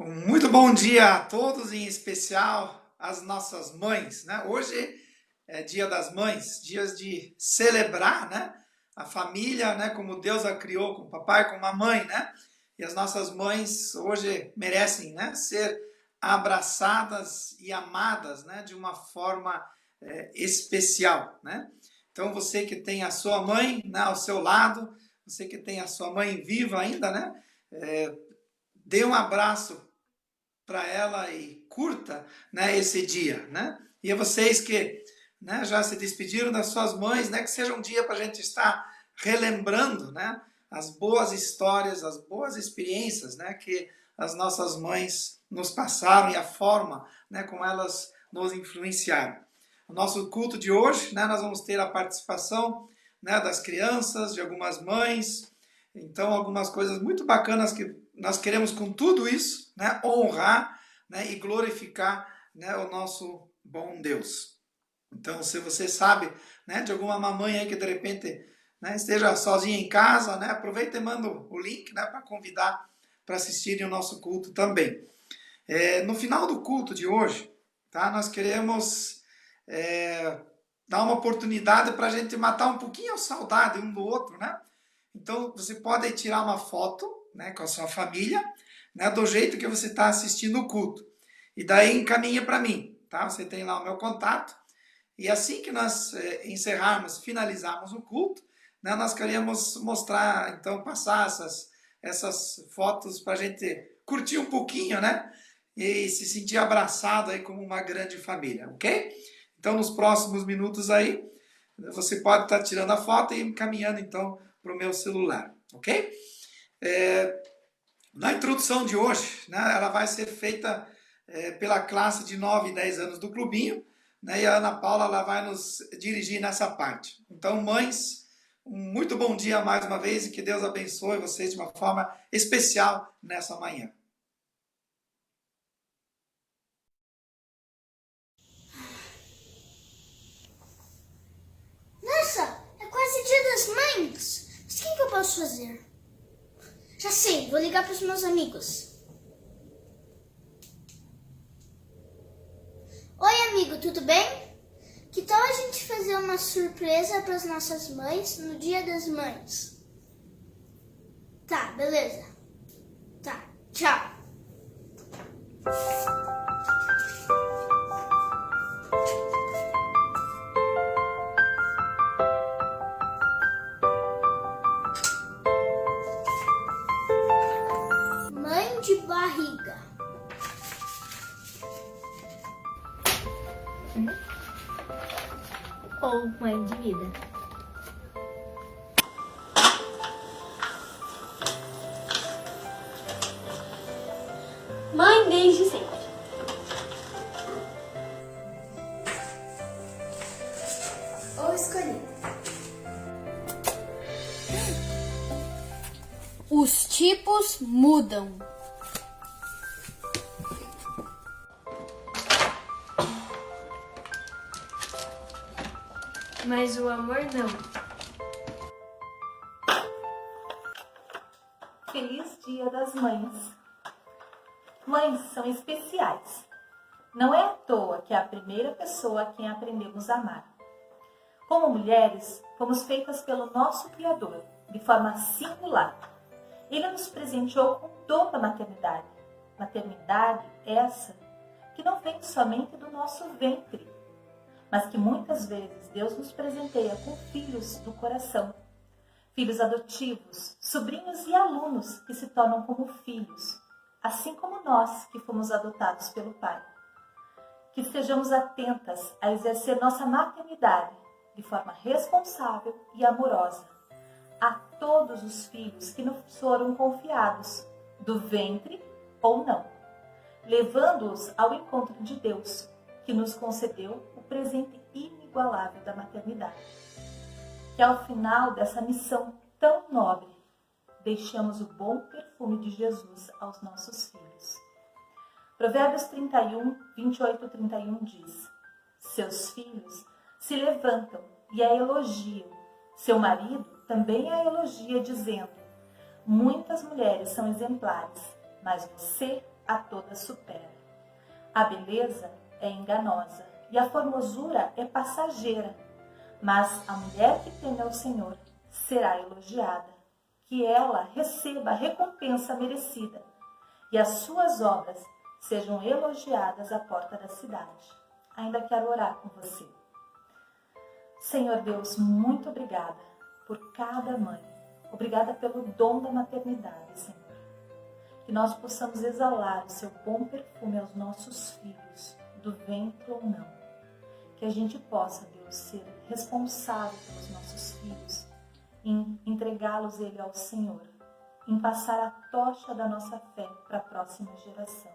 Muito bom dia a todos, em especial às nossas mães, né? Hoje é Dia das Mães, dias de celebrar, né? A família, né? Como Deus a criou, com o papai, com a mãe, né? E as nossas mães hoje merecem, né? Ser abraçadas e amadas, né? De uma forma especial, né? Então você que tem a sua mãe, né, ao seu lado, você que tem a sua mãe viva ainda, né? Dê um abraço para ela e curta, né, esse dia, né? E a vocês que, né, já se despediram das suas mães, né, que seja um dia para a gente estar relembrando, né, as boas histórias, as boas experiências, né, que as nossas mães nos passaram e a forma, né, como elas nos influenciaram. O nosso culto de hoje, né, nós vamos ter a participação, né, das crianças, de algumas mães, então algumas coisas muito bacanas que nós queremos com tudo isso, né, honrar, né, e glorificar, né, o nosso bom Deus. Então, se você sabe, né, de alguma mamãe aí que de repente, né, esteja sozinha em casa, né, aproveita e manda o link, né, para convidar para assistirem o nosso culto também. No final do culto de hoje, tá, nós queremos dar uma oportunidade para a gente matar um pouquinho a saudade um do outro, né? Então, você pode tirar uma foto, né, com a sua família, né, do jeito que você está assistindo o culto. E daí encaminha para mim, tá? Você tem lá o meu contato. E assim que nós encerrarmos, finalizarmos o culto, né, nós queremos mostrar, então, passar essas fotos para a gente curtir um pouquinho, né? E se sentir abraçado aí como uma grande família, ok? Então, nos próximos minutos aí, você pode estar tirando a foto e encaminhando, então, para o meu celular, ok? Na introdução de hoje, né, ela vai ser feita pela classe de 9 e 10 anos do Clubinho, né, e a Ana Paula ela vai nos dirigir nessa parte. Então, mães, um muito bom dia mais uma vez e que Deus abençoe vocês de uma forma especial nessa manhã. Nossa, é quase Dia das Mães. Mas o que eu posso fazer? Já sei, vou ligar para os meus amigos. Oi, amigo, tudo bem? Que tal a gente fazer uma surpresa para as nossas mães no Dia das Mães? Tá, beleza. Tá, tchau. Mãe de barriga. Ou mãe de vida. Mãe desde sempre. Ou escolhi. Os tipos mudam. Mas o amor não. Feliz Dia das Mães. Mães são especiais. Não é à toa que é a primeira pessoa a quem aprendemos a amar. Como mulheres, fomos feitas pelo nosso Criador, de forma singular. Ele nos presenteou com o dom da maternidade. Maternidade essa que não vem somente do nosso ventre, mas que muitas vezes Deus nos presenteia com filhos do coração. Filhos adotivos, sobrinhos e alunos que se tornam como filhos, assim como nós que fomos adotados pelo Pai. Que estejamos atentas a exercer nossa maternidade de forma responsável e amorosa a todos os filhos que nos foram confiados, do ventre ou não, levando-os ao encontro de Deus, que nos concedeu o presente inigualável da maternidade. Que ao final dessa missão tão nobre, deixamos o bom perfume de Jesus aos nossos filhos. Provérbios 31, 28-31 diz: seus filhos se levantam e a elogiam. Seu marido também a elogia, dizendo: muitas mulheres são exemplares, mas você a toda supera. A beleza é enganosa e a formosura é passageira, mas a mulher que teme ao Senhor será elogiada, que ela receba a recompensa merecida e as suas obras sejam elogiadas à porta da cidade. Ainda quero orar com você. Senhor Deus, muito obrigada por cada mãe. Obrigada pelo dom da maternidade, Senhor. Que nós possamos exalar o seu bom perfume aos nossos filhos, do ventre ou não. Que a gente possa, Deus, ser responsável pelos nossos filhos, em entregá-los ele ao Senhor, em passar a tocha da nossa fé para a próxima geração.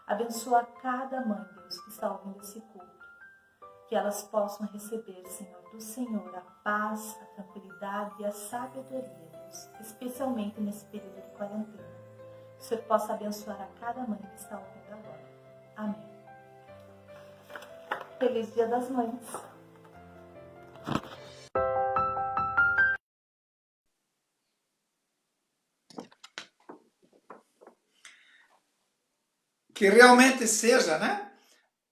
Abençoa cada mãe, Deus, que está ouvindo esse culto. Que elas possam receber, Senhor, do Senhor a paz, a tranquilidade e a sabedoria, Deus, especialmente nesse período de quarentena. Que o Senhor possa abençoar a cada mãe que está ouvindo agora. Amém. Feliz Dia das Mães. Que realmente seja, né,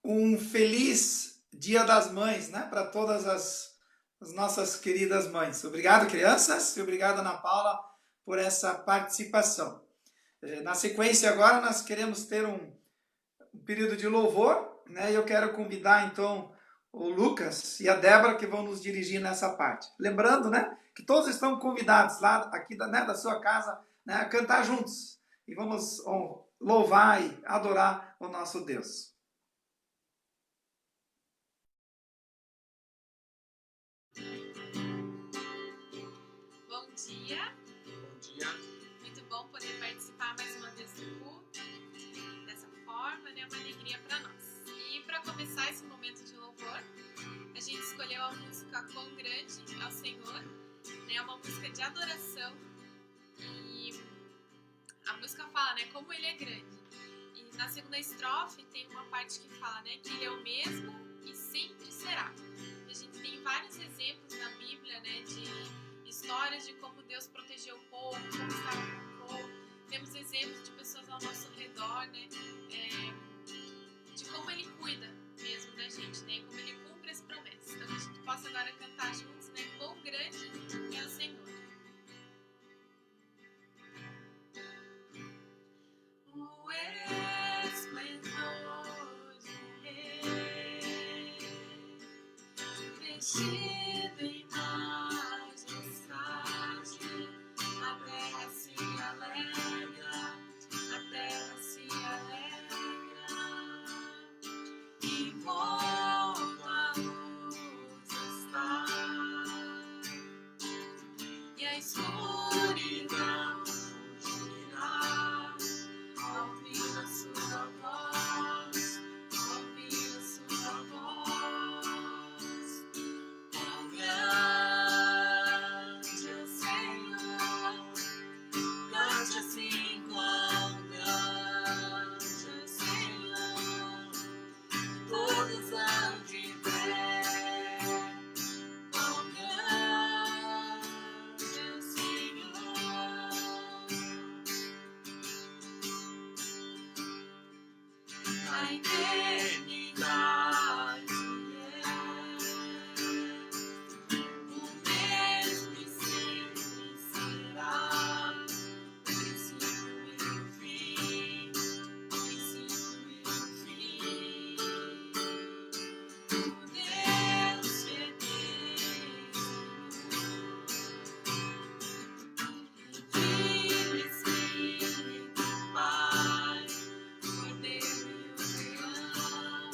um feliz Dia das Mães, né, para todas as nossas queridas mães. Obrigado, crianças, e obrigado, Ana Paula, por essa participação. Na sequência agora nós queremos ter um período de louvor, né, e eu quero convidar então o Lucas e a Débora que vão nos dirigir nessa parte. Lembrando, né, que todos estão convidados lá aqui da sua casa, né, a cantar juntos. E vamos louvar e adorar o nosso Deus. Bom dia. Bom dia. Muito bom poder participar mais uma vez do culto. Dessa forma, né? Uma alegria para nós. E para começar esse momento de louvor, a gente escolheu a música Quão Grande é o Senhor, né? Uma música de adoração. E a música fala, né? Como Ele é grande. E na segunda estrofe tem uma parte que fala, né? Que Ele é o mesmo e sempre será. E a gente tem vários exemplos na Bíblia, né? De histórias de como Deus protegeu o povo, como estava com o povo. Temos exemplos de pessoas ao nosso redor, né? De como Ele cuida mesmo da gente, né? Como Ele cumpre as promessas. Então que a gente possa agora cantar juntos, né? Quão grande é o Senhor. O esplendor do Rei, vestido em majestade, a terra se alegra, a terra se alegra, e volta a luz está, e a escuridão fugirá, ao ouvir a sua voz, ao ouvir a sua voz. Quão grande é o Senhor, cante assim, quão grande é o Senhor, todos hão de ver, quão grande é o Senhor. A eternidade o mesmo e sempre será, o princípio e o fim, o princípio e o fim. O Deus que é Filho, Espírito, Pai, Cordeiro e o Leão,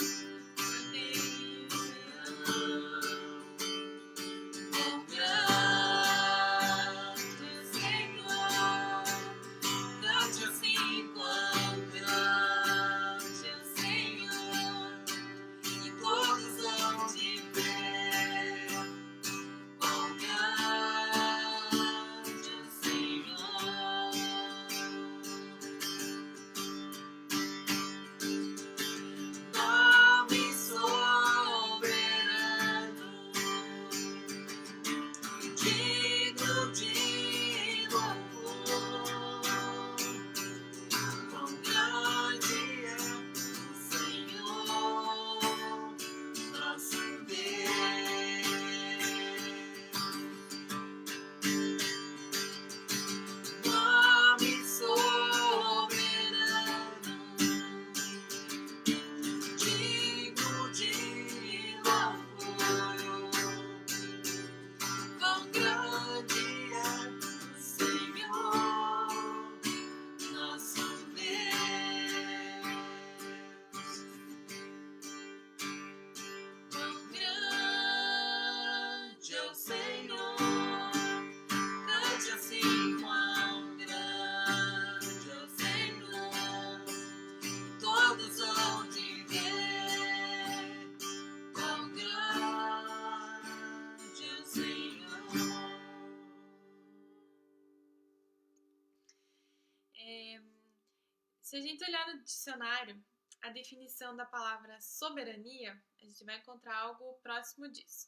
Se a gente olhar no dicionário, a definição da palavra soberania, a gente vai encontrar algo próximo disso.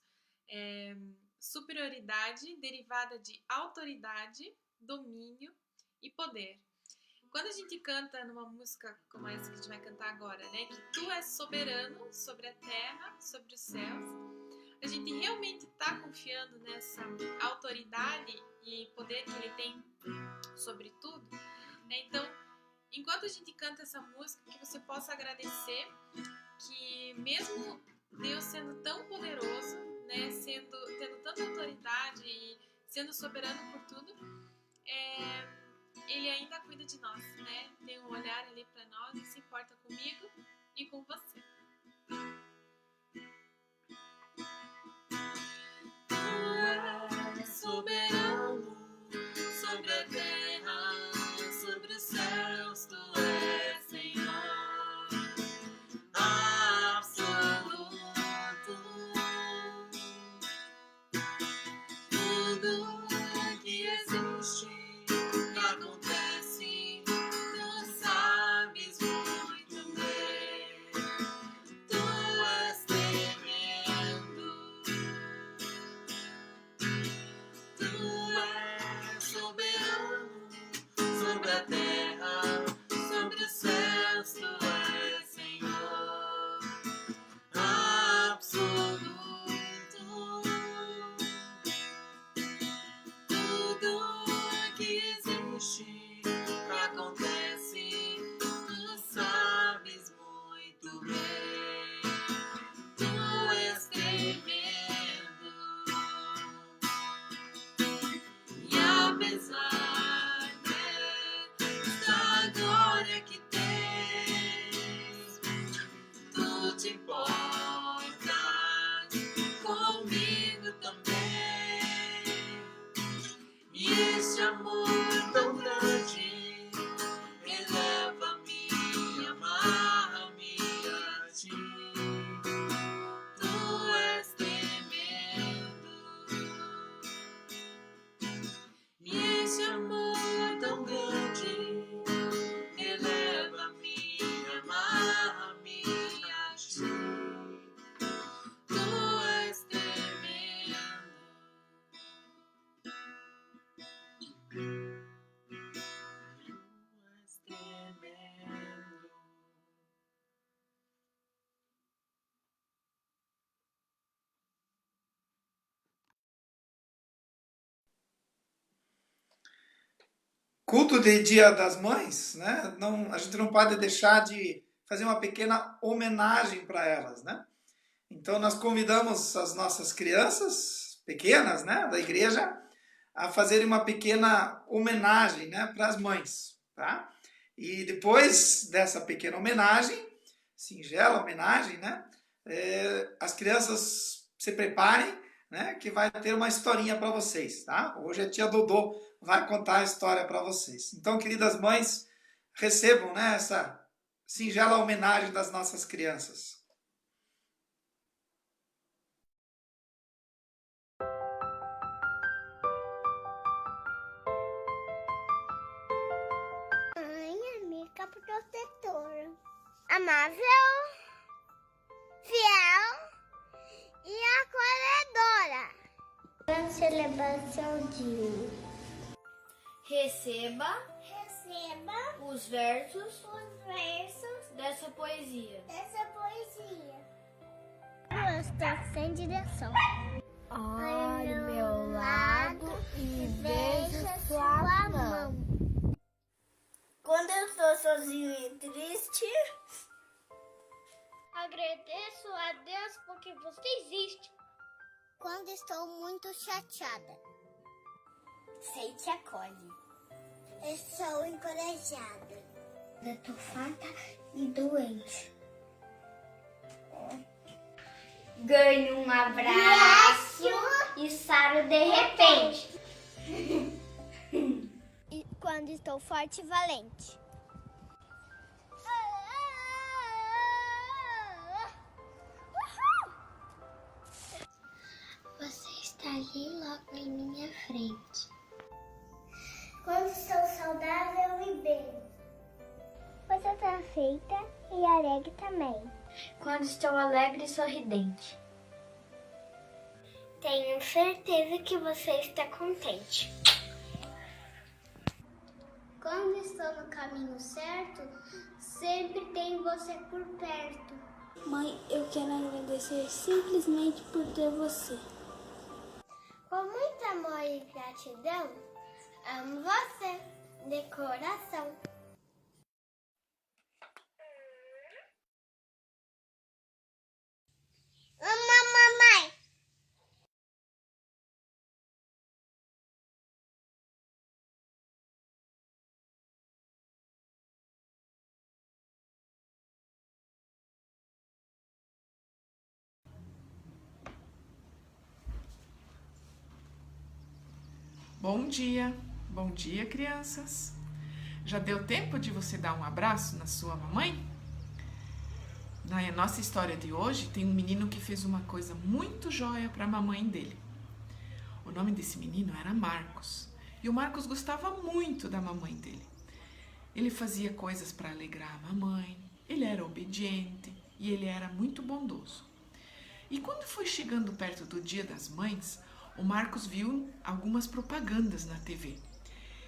Superioridade derivada de autoridade, domínio e poder. Quando a gente canta numa música como essa que a gente vai cantar agora, né, que tu és soberano sobre a terra, sobre os céus, a gente realmente está confiando nessa autoridade e poder que ele tem sobre tudo, né? Então, enquanto a gente canta essa música, que você possa agradecer que mesmo Deus sendo tão poderoso, né, tendo tanta autoridade e sendo soberano por tudo, Ele ainda cuida de nós, né? Tem um olhar ali para nós e se importa comigo e com você. Tu és soberano sobre a terra, sobre os céus, tu és Senhor absoluto. Tudo que existe acontece, tu sabes muito bem. Tu és tremendo. Tu és soberano sobre a terra, sobre os céus, tu és Senhor absoluto. Tudo que existe acontece, tu sabes muito bem. Tu és tremendo. E apesar da glória que tens, tu te importas comigo também. E esse amor tão grande eleva-me, amarra-me a ti. Tu és tremendo. E esse amor tão grande eleva-me, amarra-me a ti. Tu és tremendo. Tu és tremendo. Culto de Dia das Mães, né? A gente não pode deixar de fazer uma pequena homenagem para elas, né? Então nós convidamos as nossas crianças pequenas, né, da igreja, a fazerem uma pequena homenagem, né, para as mães, tá? E depois dessa pequena homenagem, singela homenagem, né, as crianças se preparem, né, que vai ter uma historinha para vocês, tá? Hoje a tia Dodô vai contar a história para vocês. Então, queridas mães, recebam, né, essa singela homenagem das nossas crianças. Mãe, amiga protetora, amável, fiel e acolhedora. Na celebração de Receba os versos dessa poesia. Eu estou sem direção. Olhe ao meu lado e veja sua mão. Quando eu estou sozinho e triste, agradeço a Deus porque você existe. Quando estou muito chateada, sei que acolhe. Eu sou encorajada. Eu estou farta e doente. Ganho um abraço e saro de repente. E quando estou forte e valente. Você está ali logo em minha frente. Quando estou saudável e bem. Você eu tô feita e alegre também. Quando estou alegre e sorridente. Tenho certeza que você está contente. Quando estou no caminho certo, sempre tenho você por perto. Mãe, eu quero agradecer simplesmente por ter você. Com muito amor e gratidão, amo você, de coração. Mamãe! Bom dia, crianças. Já deu tempo de você dar um abraço na sua mamãe? Na nossa história de hoje, tem um menino que fez uma coisa muito joia para a mamãe dele. O nome desse menino era Marcos, e o Marcos gostava muito da mamãe dele. Ele fazia coisas para alegrar a mamãe, ele era obediente e ele era muito bondoso. E quando foi chegando perto do Dia das Mães, o Marcos viu algumas propagandas na TV.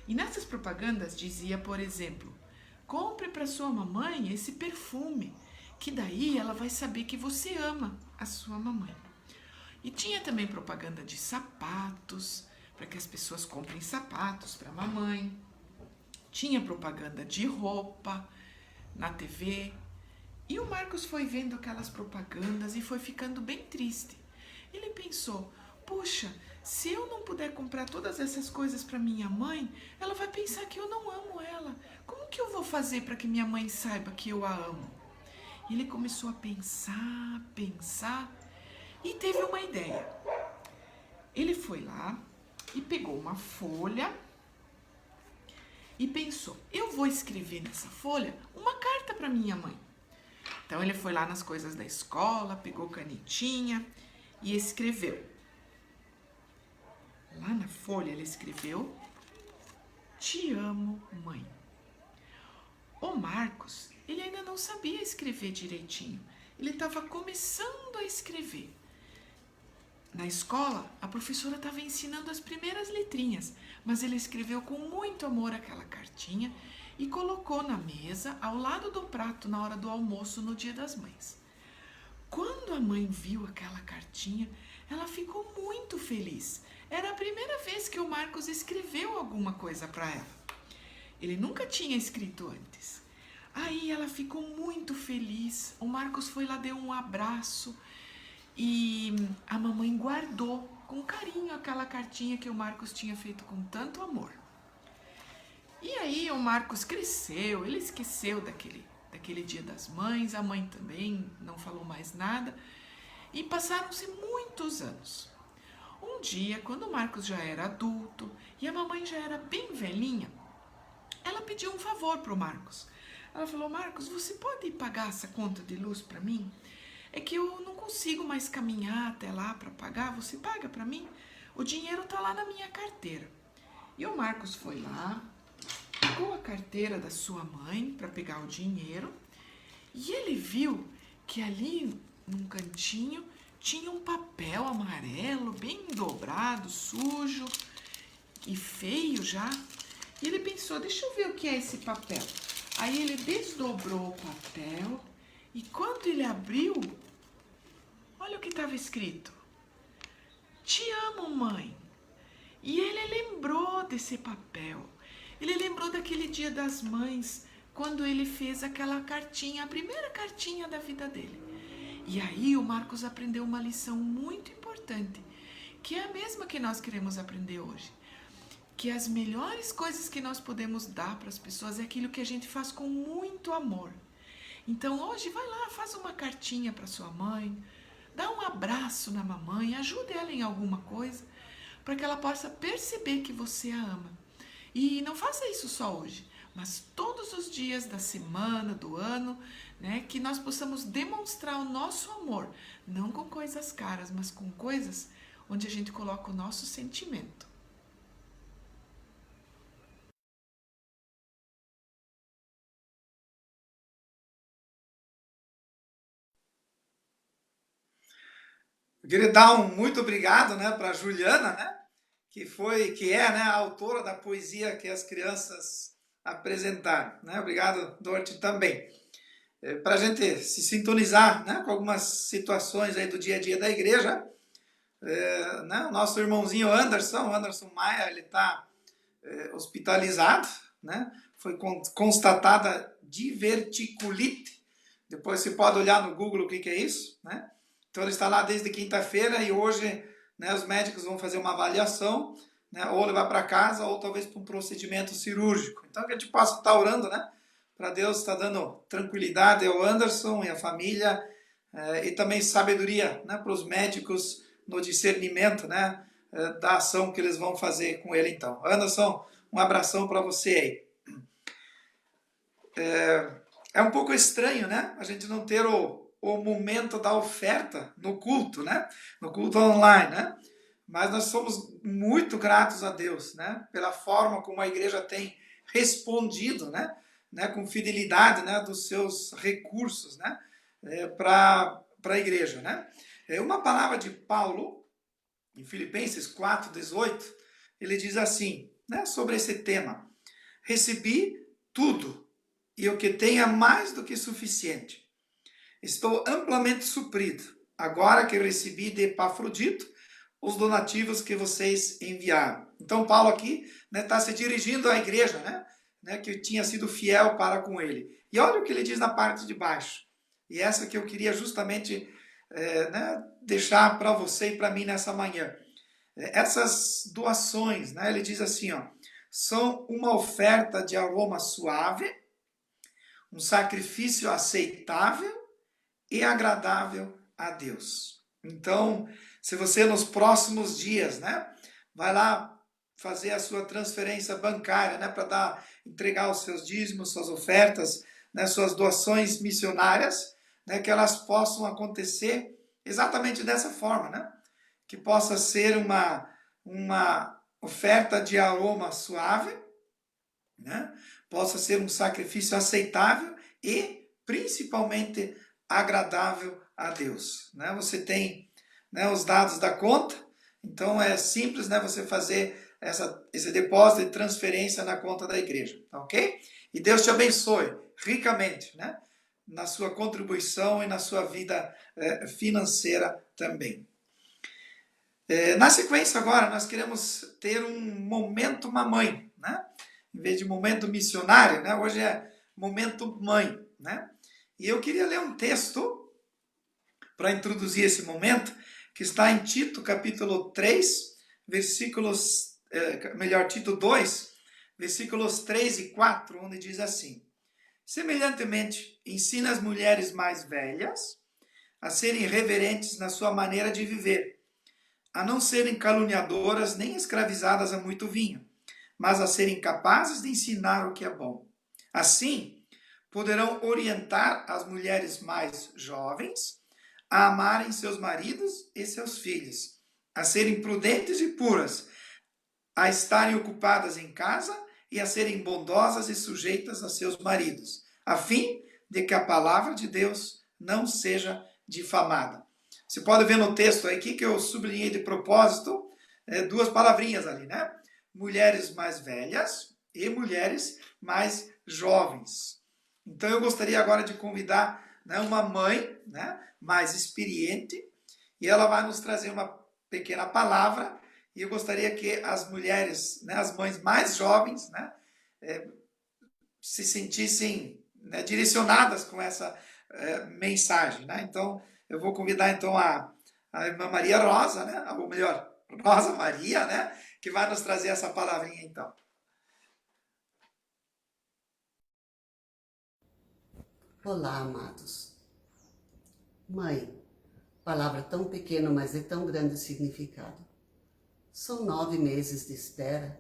E nessas propagandas dizia, por exemplo, compre para sua mamãe esse perfume, que daí ela vai saber que você ama a sua mamãe. E tinha também propaganda de sapatos, para que as pessoas comprem sapatos para a mamãe. Tinha propaganda de roupa na TV. E o Marcos foi vendo aquelas propagandas e foi ficando bem triste. Ele pensou, puxa, se eu não puder comprar todas essas coisas para minha mãe, ela vai pensar que eu não amo ela. Como que eu vou fazer para que minha mãe saiba que eu a amo? E ele começou a pensar e teve uma ideia. Ele foi lá e pegou uma folha e pensou, eu vou escrever nessa folha uma carta para minha mãe. Então ele foi lá nas coisas da escola, pegou canetinha e escreveu. Lá na folha ele escreveu, te amo, mãe. O Marcos, ele ainda não sabia escrever direitinho. Ele estava começando a escrever. Na escola, a professora estava ensinando as primeiras letrinhas, mas ele escreveu com muito amor aquela cartinha e colocou na mesa, ao lado do prato, na hora do almoço, no Dia das Mães. Quando a mãe viu aquela cartinha, ela ficou muito feliz. Era a primeira vez que o Marcos escreveu alguma coisa para ela. Ele nunca tinha escrito antes. Aí ela ficou muito feliz. O Marcos foi lá, deu um abraço e a mamãe guardou com carinho aquela cartinha que o Marcos tinha feito com tanto amor. E aí o Marcos cresceu, ele esqueceu daquele Dia das Mães, a mãe também não falou mais nada e passaram-se muitos anos. Um dia, quando o Marcos já era adulto e a mamãe já era bem velhinha, ela pediu um favor para o Marcos. Ela falou, Marcos, você pode pagar essa conta de luz para mim? É que eu não consigo mais caminhar até lá para pagar, você paga para mim? O dinheiro está lá na minha carteira. E o Marcos foi lá, pegou a carteira da sua mãe para pegar o dinheiro e ele viu que ali num cantinho tinha um papel amarelo, bem dobrado, sujo e feio já. E ele pensou, deixa eu ver o que é esse papel. Aí ele desdobrou o papel e quando ele abriu, olha o que estava escrito. Te amo, mãe. E ele lembrou desse papel. Ele lembrou daquele Dia das Mães, quando ele fez aquela cartinha, a primeira cartinha da vida dele. E aí o Marcos aprendeu uma lição muito importante, que é a mesma que nós queremos aprender hoje. Que as melhores coisas que nós podemos dar para as pessoas é aquilo que a gente faz com muito amor. Então hoje vai lá, faz uma cartinha para sua mãe, dá um abraço na mamãe, ajude ela em alguma coisa, para que ela possa perceber que você a ama. E não faça isso só hoje, mas todos os dias da semana, do ano, né, que nós possamos demonstrar o nosso amor, não com coisas caras, mas com coisas onde a gente coloca o nosso sentimento. Eu queria dar um muito obrigado, né, para a Juliana, né, que é, né, a autora da poesia que as crianças apresentaram, né? Obrigado, Dorothy, também. Para a gente se sintonizar, né, com algumas situações aí do dia a dia da igreja, né, o nosso irmãozinho Anderson Maia, ele está hospitalizado, né? Foi constatada diverticulite. Depois você pode olhar no Google o que é isso, né? Então ele está lá desde quinta-feira e hoje, né, os médicos vão fazer uma avaliação, né, ou levar para casa ou talvez para um procedimento cirúrgico. Então que a gente possa estar orando, né, para Deus estar dando tranquilidade ao Anderson e à família, e também sabedoria, né, para os médicos no discernimento, né, da ação que eles vão fazer com ele então. Anderson, um abração para você aí. É um pouco estranho, né, a gente não ter o momento da oferta no culto, né, no culto online, né, mas nós somos muito gratos a Deus, né, pela forma como a igreja tem respondido, né, com fidelidade, né, dos seus recursos, né, para a igreja, né. Uma palavra de Paulo em Filipenses 4:18, ele diz assim, né, sobre esse tema: recebi tudo e o que tenha mais do que suficiente. Estou amplamente suprido, agora que eu recebi de Epafrodito os donativos que vocês enviaram. Então Paulo aqui, né, está se dirigindo à igreja, né, que tinha sido fiel para com ele. E olha o que ele diz na parte de baixo. E essa que eu queria justamente né, deixar para você e para mim nessa manhã. Essas doações, né, ele diz assim, ó, são uma oferta de aroma suave, um sacrifício aceitável e agradável a Deus. Então, se você nos próximos dias, né, vai lá fazer a sua transferência bancária, né, para entregar os seus dízimos, suas ofertas, né, suas doações missionárias, né, que elas possam acontecer exatamente dessa forma, né, que possa ser uma oferta de aroma suave, né, possa ser um sacrifício aceitável e principalmente agradável a Deus, né? Você tem, né, os dados da conta, então é simples, né, você fazer esse depósito de transferência na conta da igreja, tá ok? E Deus te abençoe ricamente, né, na sua contribuição e na sua vida financeira também. Na sequência agora, nós queremos ter um momento mamãe, né? Em vez de momento missionário, né? Hoje é momento mãe, né? E eu queria ler um texto para introduzir esse momento, que está em Tito, capítulo 3, Tito 2, versículos 3 e 4, onde diz assim: semelhantemente, ensina as mulheres mais velhas a serem reverentes na sua maneira de viver, a não serem caluniadoras nem escravizadas a muito vinho, mas a serem capazes de ensinar o que é bom. Assim, poderão orientar as mulheres mais jovens a amarem seus maridos e seus filhos, a serem prudentes e puras, a estarem ocupadas em casa e a serem bondosas e sujeitas a seus maridos, a fim de que a palavra de Deus não seja difamada. Você pode ver no texto aqui que eu sublinhei de propósito duas palavrinhas ali, né? Mulheres mais velhas e mulheres mais jovens. Então eu gostaria agora de convidar, né, uma mãe, né, mais experiente, e ela vai nos trazer uma pequena palavra, e eu gostaria que as mulheres, né, as mães mais jovens, né, se sentissem, né, direcionadas com essa mensagem, né? Então eu vou convidar então a irmã Maria Rosa, né, ou melhor, Rosa Maria, né, que vai nos trazer essa palavrinha então. Olá, amados. Mãe, palavra tão pequena, mas é tão grande o significado. São 9 meses de espera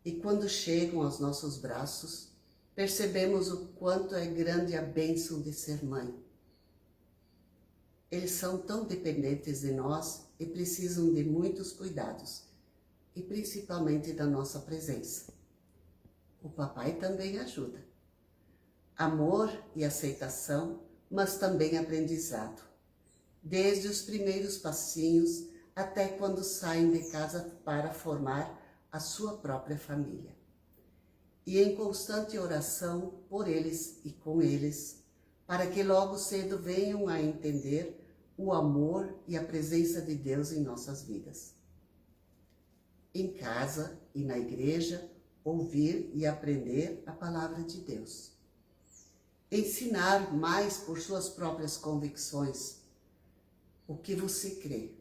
e quando chegam aos nossos braços, percebemos o quanto é grande a bênção de ser mãe. Eles são tão dependentes de nós e precisam de muitos cuidados, e principalmente da nossa presença. O papai também ajuda. Amor e aceitação, mas também aprendizado. desde os primeiros passinhos até quando saem de casa para formar a sua própria família. E em constante oração por eles e com eles, para que logo cedo venham a entender o amor e a presença de Deus em nossas vidas. Em casa e na igreja, ouvir e aprender a palavra de Deus. Ensinar mais por suas próprias convicções o que você crê.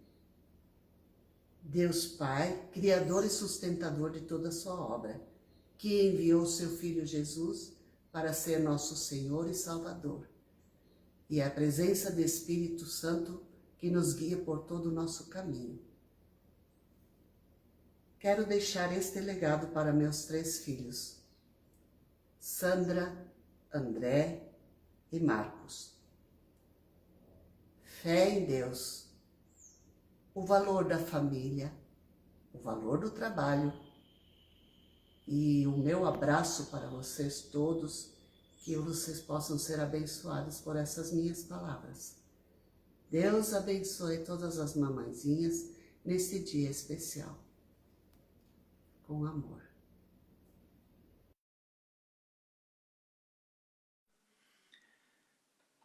Deus Pai, Criador e sustentador de toda a sua obra, que enviou seu Filho Jesus para ser nosso Senhor e Salvador, e a presença do Espírito Santo que nos guia por todo o nosso caminho. Quero deixar este legado para meus 3 filhos, Sandra, André e Marcos. Fé em Deus, o valor da família, o valor do trabalho e o meu abraço para vocês todos, que vocês possam ser abençoados por essas minhas palavras. Deus abençoe todas as mamãezinhas neste dia especial. Com amor.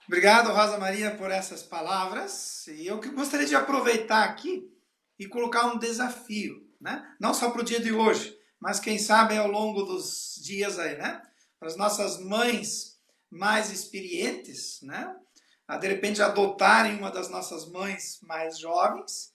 Obrigado, Rosa Maria, por essas palavras. E eu gostaria de aproveitar aqui e colocar um desafio, né? Não só para o dia de hoje, mas quem sabe ao longo dos dias aí, né? Para as nossas mães mais experientes, né? A de repente adotarem uma das nossas mães mais jovens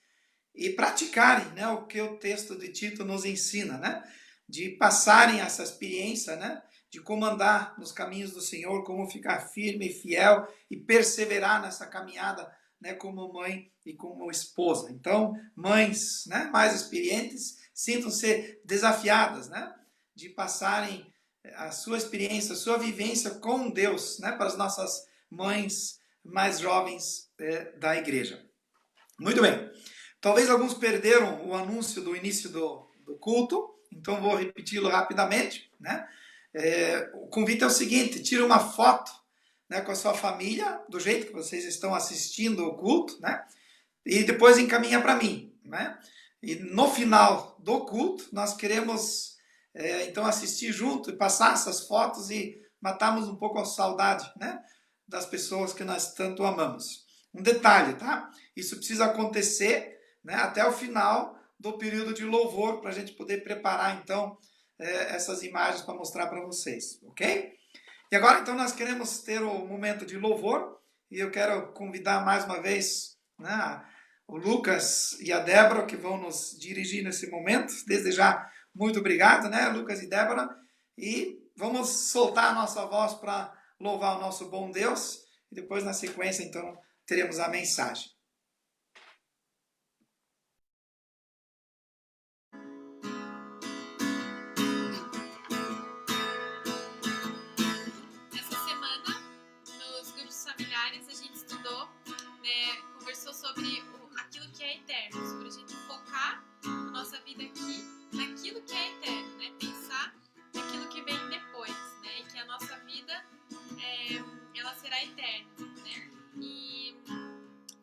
e praticarem, né, o que o texto de Tito nos ensina, né? De passarem essa experiência, né? De como andar nos caminhos do Senhor, como ficar firme e fiel e perseverar nessa caminhada, né, como mãe e como esposa. Então, mães, né, mais experientes, sintam-se desafiadas, né, de passarem a sua experiência, a sua vivência com Deus, né, para as nossas mães mais jovens da igreja. Muito bem. Talvez alguns perderam o anúncio do início do culto, então vou repeti-lo rapidamente, né? O convite é o seguinte: tira uma foto, né, com a sua família, do jeito que vocês estão assistindo o culto, né, e depois encaminha para mim, né? E no final do culto, nós queremos então assistir junto e passar essas fotos e matarmos um pouco a saudade, né, das pessoas que nós tanto amamos. Um detalhe, tá? Isso precisa acontecer, né, até o final do período de louvor, para a gente poder preparar então essas imagens para mostrar para vocês, ok? E agora então nós queremos ter o momento de louvor e eu quero convidar mais uma vez, né, o Lucas e a Débora, que vão nos dirigir nesse momento. Desde já, muito obrigado, né, Lucas e Débora, e vamos soltar a nossa voz para louvar o nosso bom Deus e depois na sequência então teremos a mensagem. Sobre aquilo que é eterno, sobre a gente focar a nossa vida aqui naquilo que é eterno, né? Pensar naquilo que vem depois, né? E que a nossa vida ela será eterna, né? E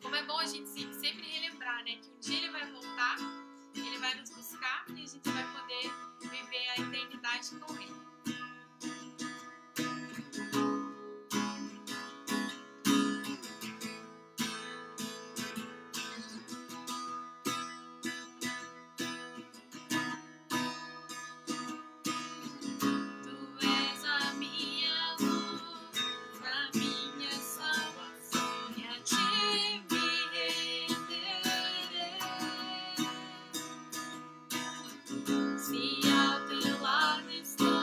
como é bom a gente sempre relembrar, né? Que um dia ele vai voltar, ele vai nos buscar e a gente vai poder viver a eternidade com ele. Se ao teu lado estou.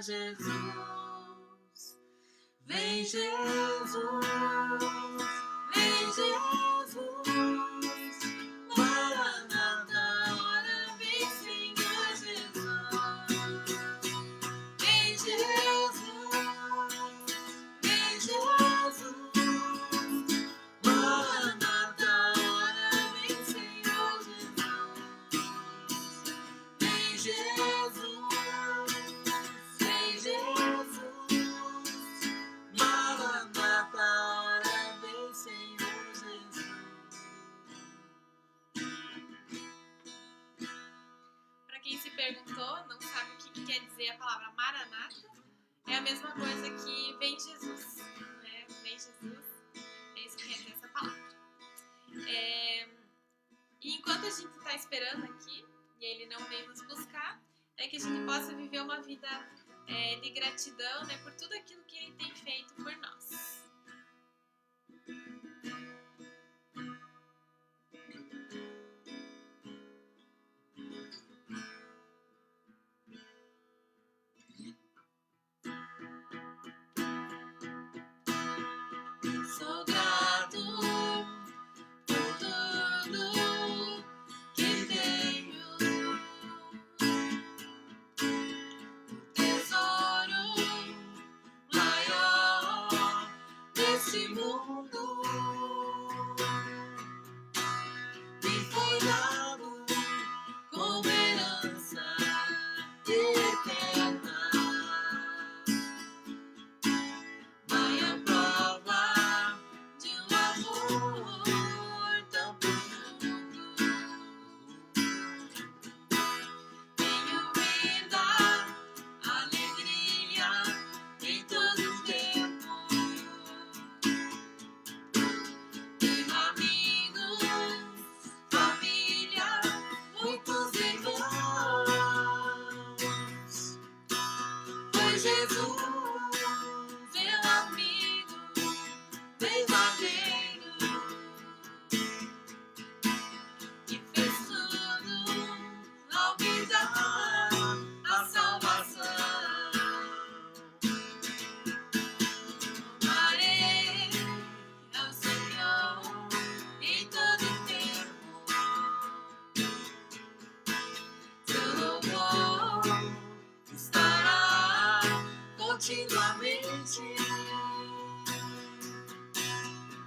Jesus. Vem Jesus, vem Jesus, Maranata, ora vem Senhor Jesus. Vem Jesus, vem Jesus, Maranata, ora vem Senhor Jesus. Vem Jesus, vem Jesus, Maranata, ora vem Senhor Jesus. Para quem se perguntou, não sabe o que quer dizer a palavra Maranata, é a mesma coisa que vem Jesus, né? Vem Jesus, é isso que quer dizer essa palavra. E enquanto a gente está esperando aqui, e Ele não vem nos buscar, é que a gente possa viver uma vida de gratidão, né, por tudo aquilo que Ele tem feito por nós. Sou grato por tudo que tenho, o tesouro maior desse mundo me foi dado como herança eterna. Vai a prova de um amor tão profundo. Venho me dar alegria em todo o tempo. Tenho amigos, família, muitos irmãos. Foi Jesus, meu amigo verdadeiro, que fez tudo ao me dar a salvação. Louvarei ao Senhor em todo o tempo. Seu louvor estará continuamente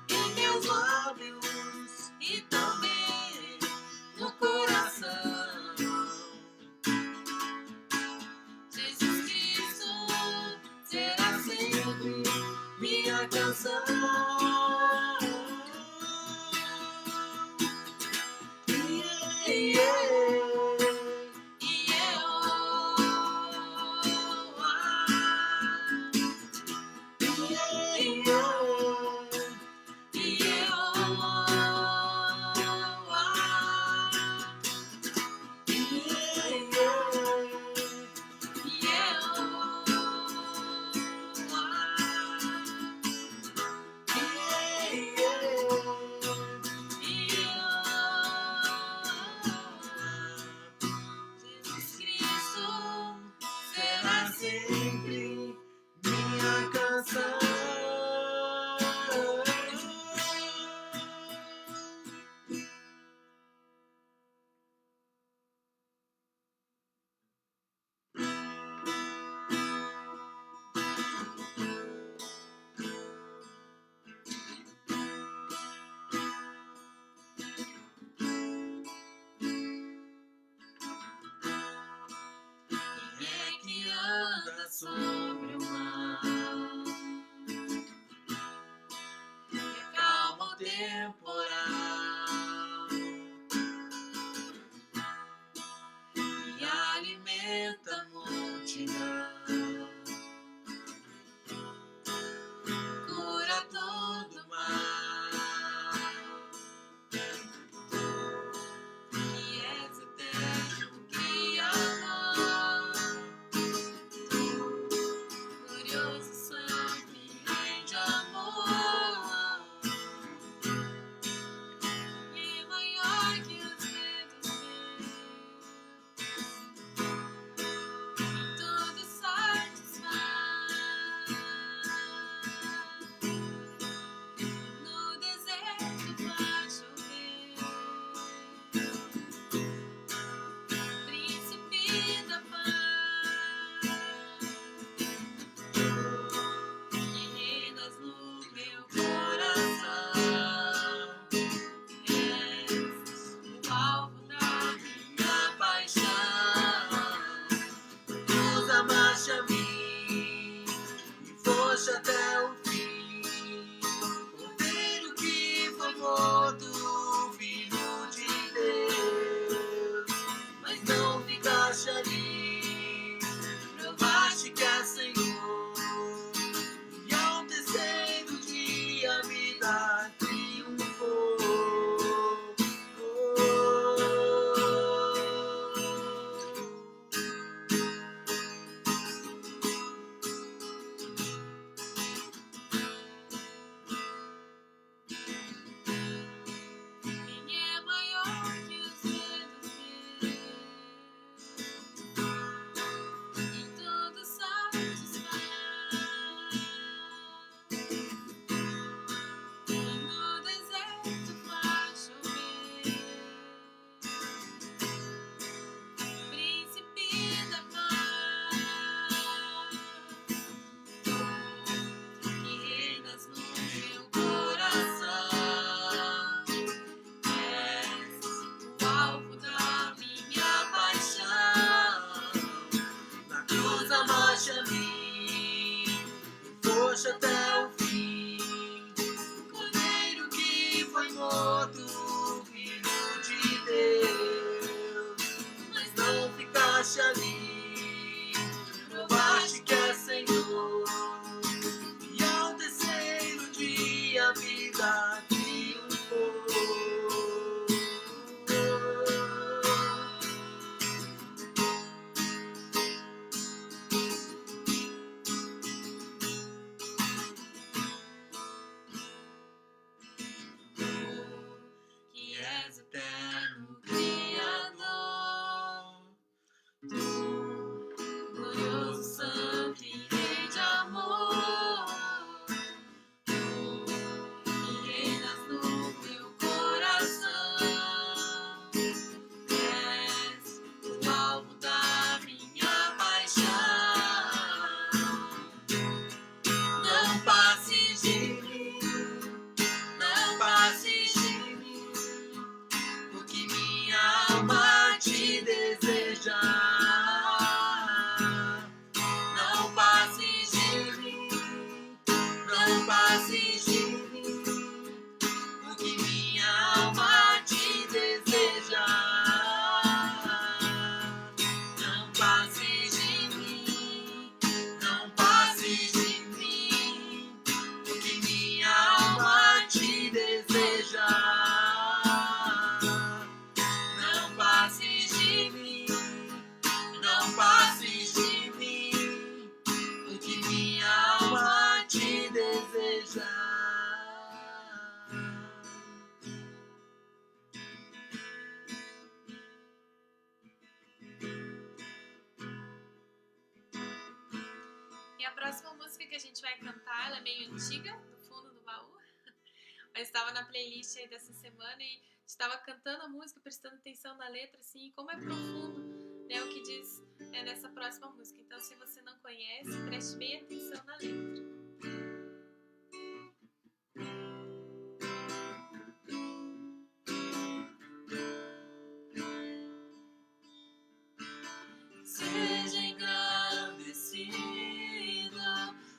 em meus lábios e também no coração. Jesus Cristo será sempre minha canção. Jesus Cristo será sempre minha canção. Quem é que anda sobre o mar? Calma o temporal e alimenta a multidão, cura todo mal, que és eterno Criador, glorioso santo e rei de amor. até o fim. Cordeiro que foi morto, Filho de Deus, mas não ficaste ali, provaste que é Senhor, e ao terceiro dia a vida triunfou. Quem é maior que os dedos meus? E tudo satisfaz. E no deserto faz chover. Príncipe da paz, que reinas no meu coração. És o alvo da minha paixão. Na cruz amaste a mim, foste até o fim. Cordeiro que foi morto, Filho de Deus, mas não ficaste ali, provaste que é Senhor, e ao terceiro dia a vida triunfou. Que és eterno Criador, tu, glorioso, santo e rei de amor, tu, que reinas no meu coração, és o alvo da minha paixão. Não passes de mim, não passes de mim, porque minha alma te deseja. Não passes de mim, não passes de mim, porque minha alma te deseja. Não passes de mim, não passes de mim, porque minha alma te deseja. Não passes de mim, não passes de mim, porque minha alma te deseja. E a próxima música que a gente vai cantar, ela é meio antiga, do fundo do baú, mas estava na playlist aí dessa semana e estava cantando a música, prestando atenção na letra, assim, e como é profundo, né, o que diz nessa próxima música. Então, se você não conhece, preste bem atenção na letra. Seja engrandecido,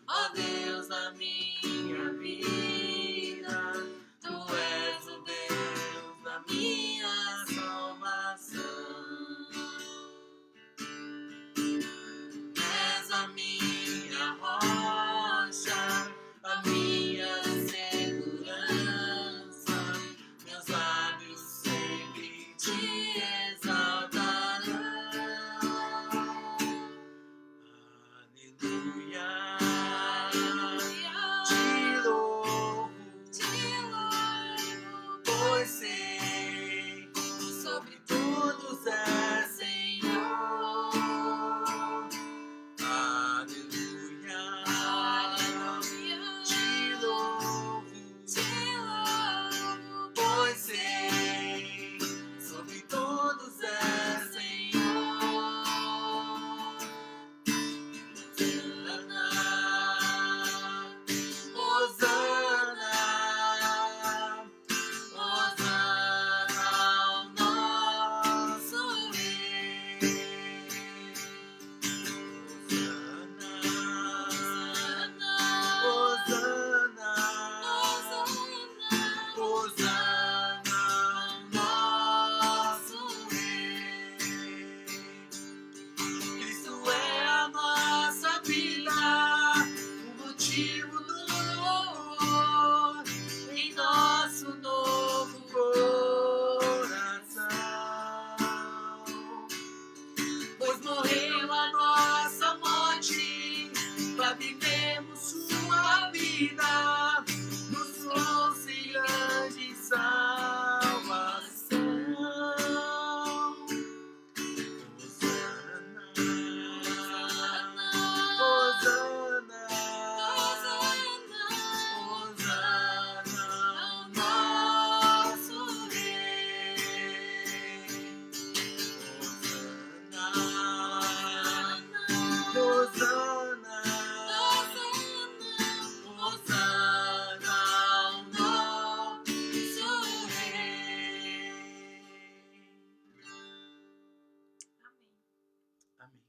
ó Deus da minha vida. Tu és o Deus da minha salvação. És a minha rocha, vida, nos trouxe grande salvação. Hosana, Hosana, Hosana, nosso Rei. Hosana, Hosana, Hosana, nosso Rei. Amém.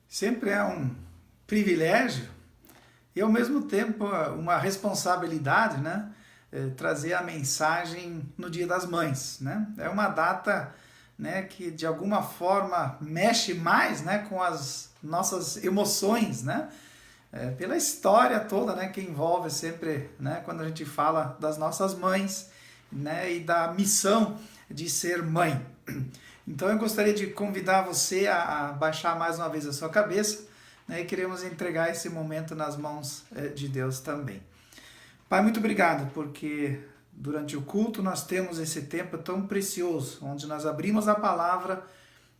Sempre é um privilégio e, ao mesmo tempo, uma responsabilidade, né? Trazer a mensagem no Dia das Mães, né? É uma data, né, que, de alguma forma, mexe mais, né, com as nossas emoções, né? Pela história toda, né, que envolve sempre, né, quando a gente fala das nossas mães, né, e da missão de ser mãe. Então eu gostaria de convidar você a baixar mais uma vez a sua cabeça, né, e queremos entregar esse momento nas mãos de Deus também. Pai, muito obrigado, porque durante o culto nós temos esse tempo tão precioso, onde nós abrimos a palavra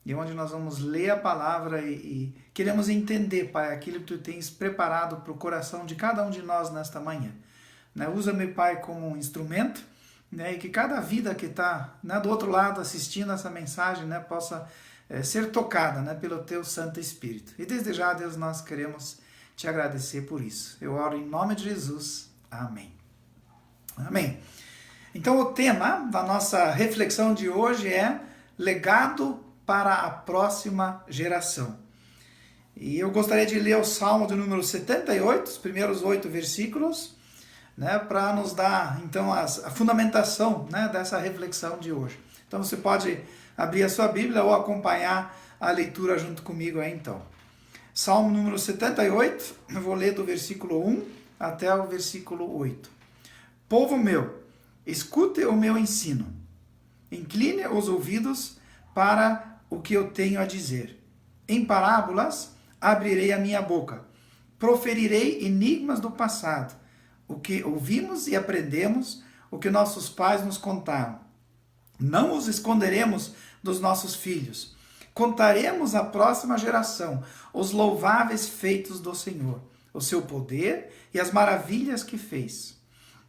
e onde nós vamos ler a palavra e queremos entender, Pai, aquilo que Tu tens preparado para o coração de cada um de nós nesta manhã. Né? Usa-me, Pai, como um instrumento, né, e que cada vida que está, né, do outro lado assistindo essa mensagem, né, possa ser tocada, né, pelo Teu Santo Espírito. E desde já, Deus, nós queremos Te agradecer por isso. Eu oro em nome de Jesus. Amém. Amém. Então o tema da nossa reflexão de hoje é legado para a próxima geração. E eu gostaria de ler o Salmo de número 78, os primeiros 8 versículos, né, para nos dar, então, a fundamentação, né, dessa reflexão de hoje. Então você pode abrir a sua Bíblia ou acompanhar a leitura junto comigo aí, então. Salmo número 78, eu vou ler do versículo 1 até o versículo 8. Povo meu, escute o meu ensino. Incline os ouvidos para o que eu tenho a dizer. Em parábolas abrirei a minha boca. Proferirei enigmas do passado, o que ouvimos e aprendemos, o que nossos pais nos contaram. Não os esconderemos dos nossos filhos. Contaremos à próxima geração os louváveis feitos do Senhor, o seu poder e as maravilhas que fez.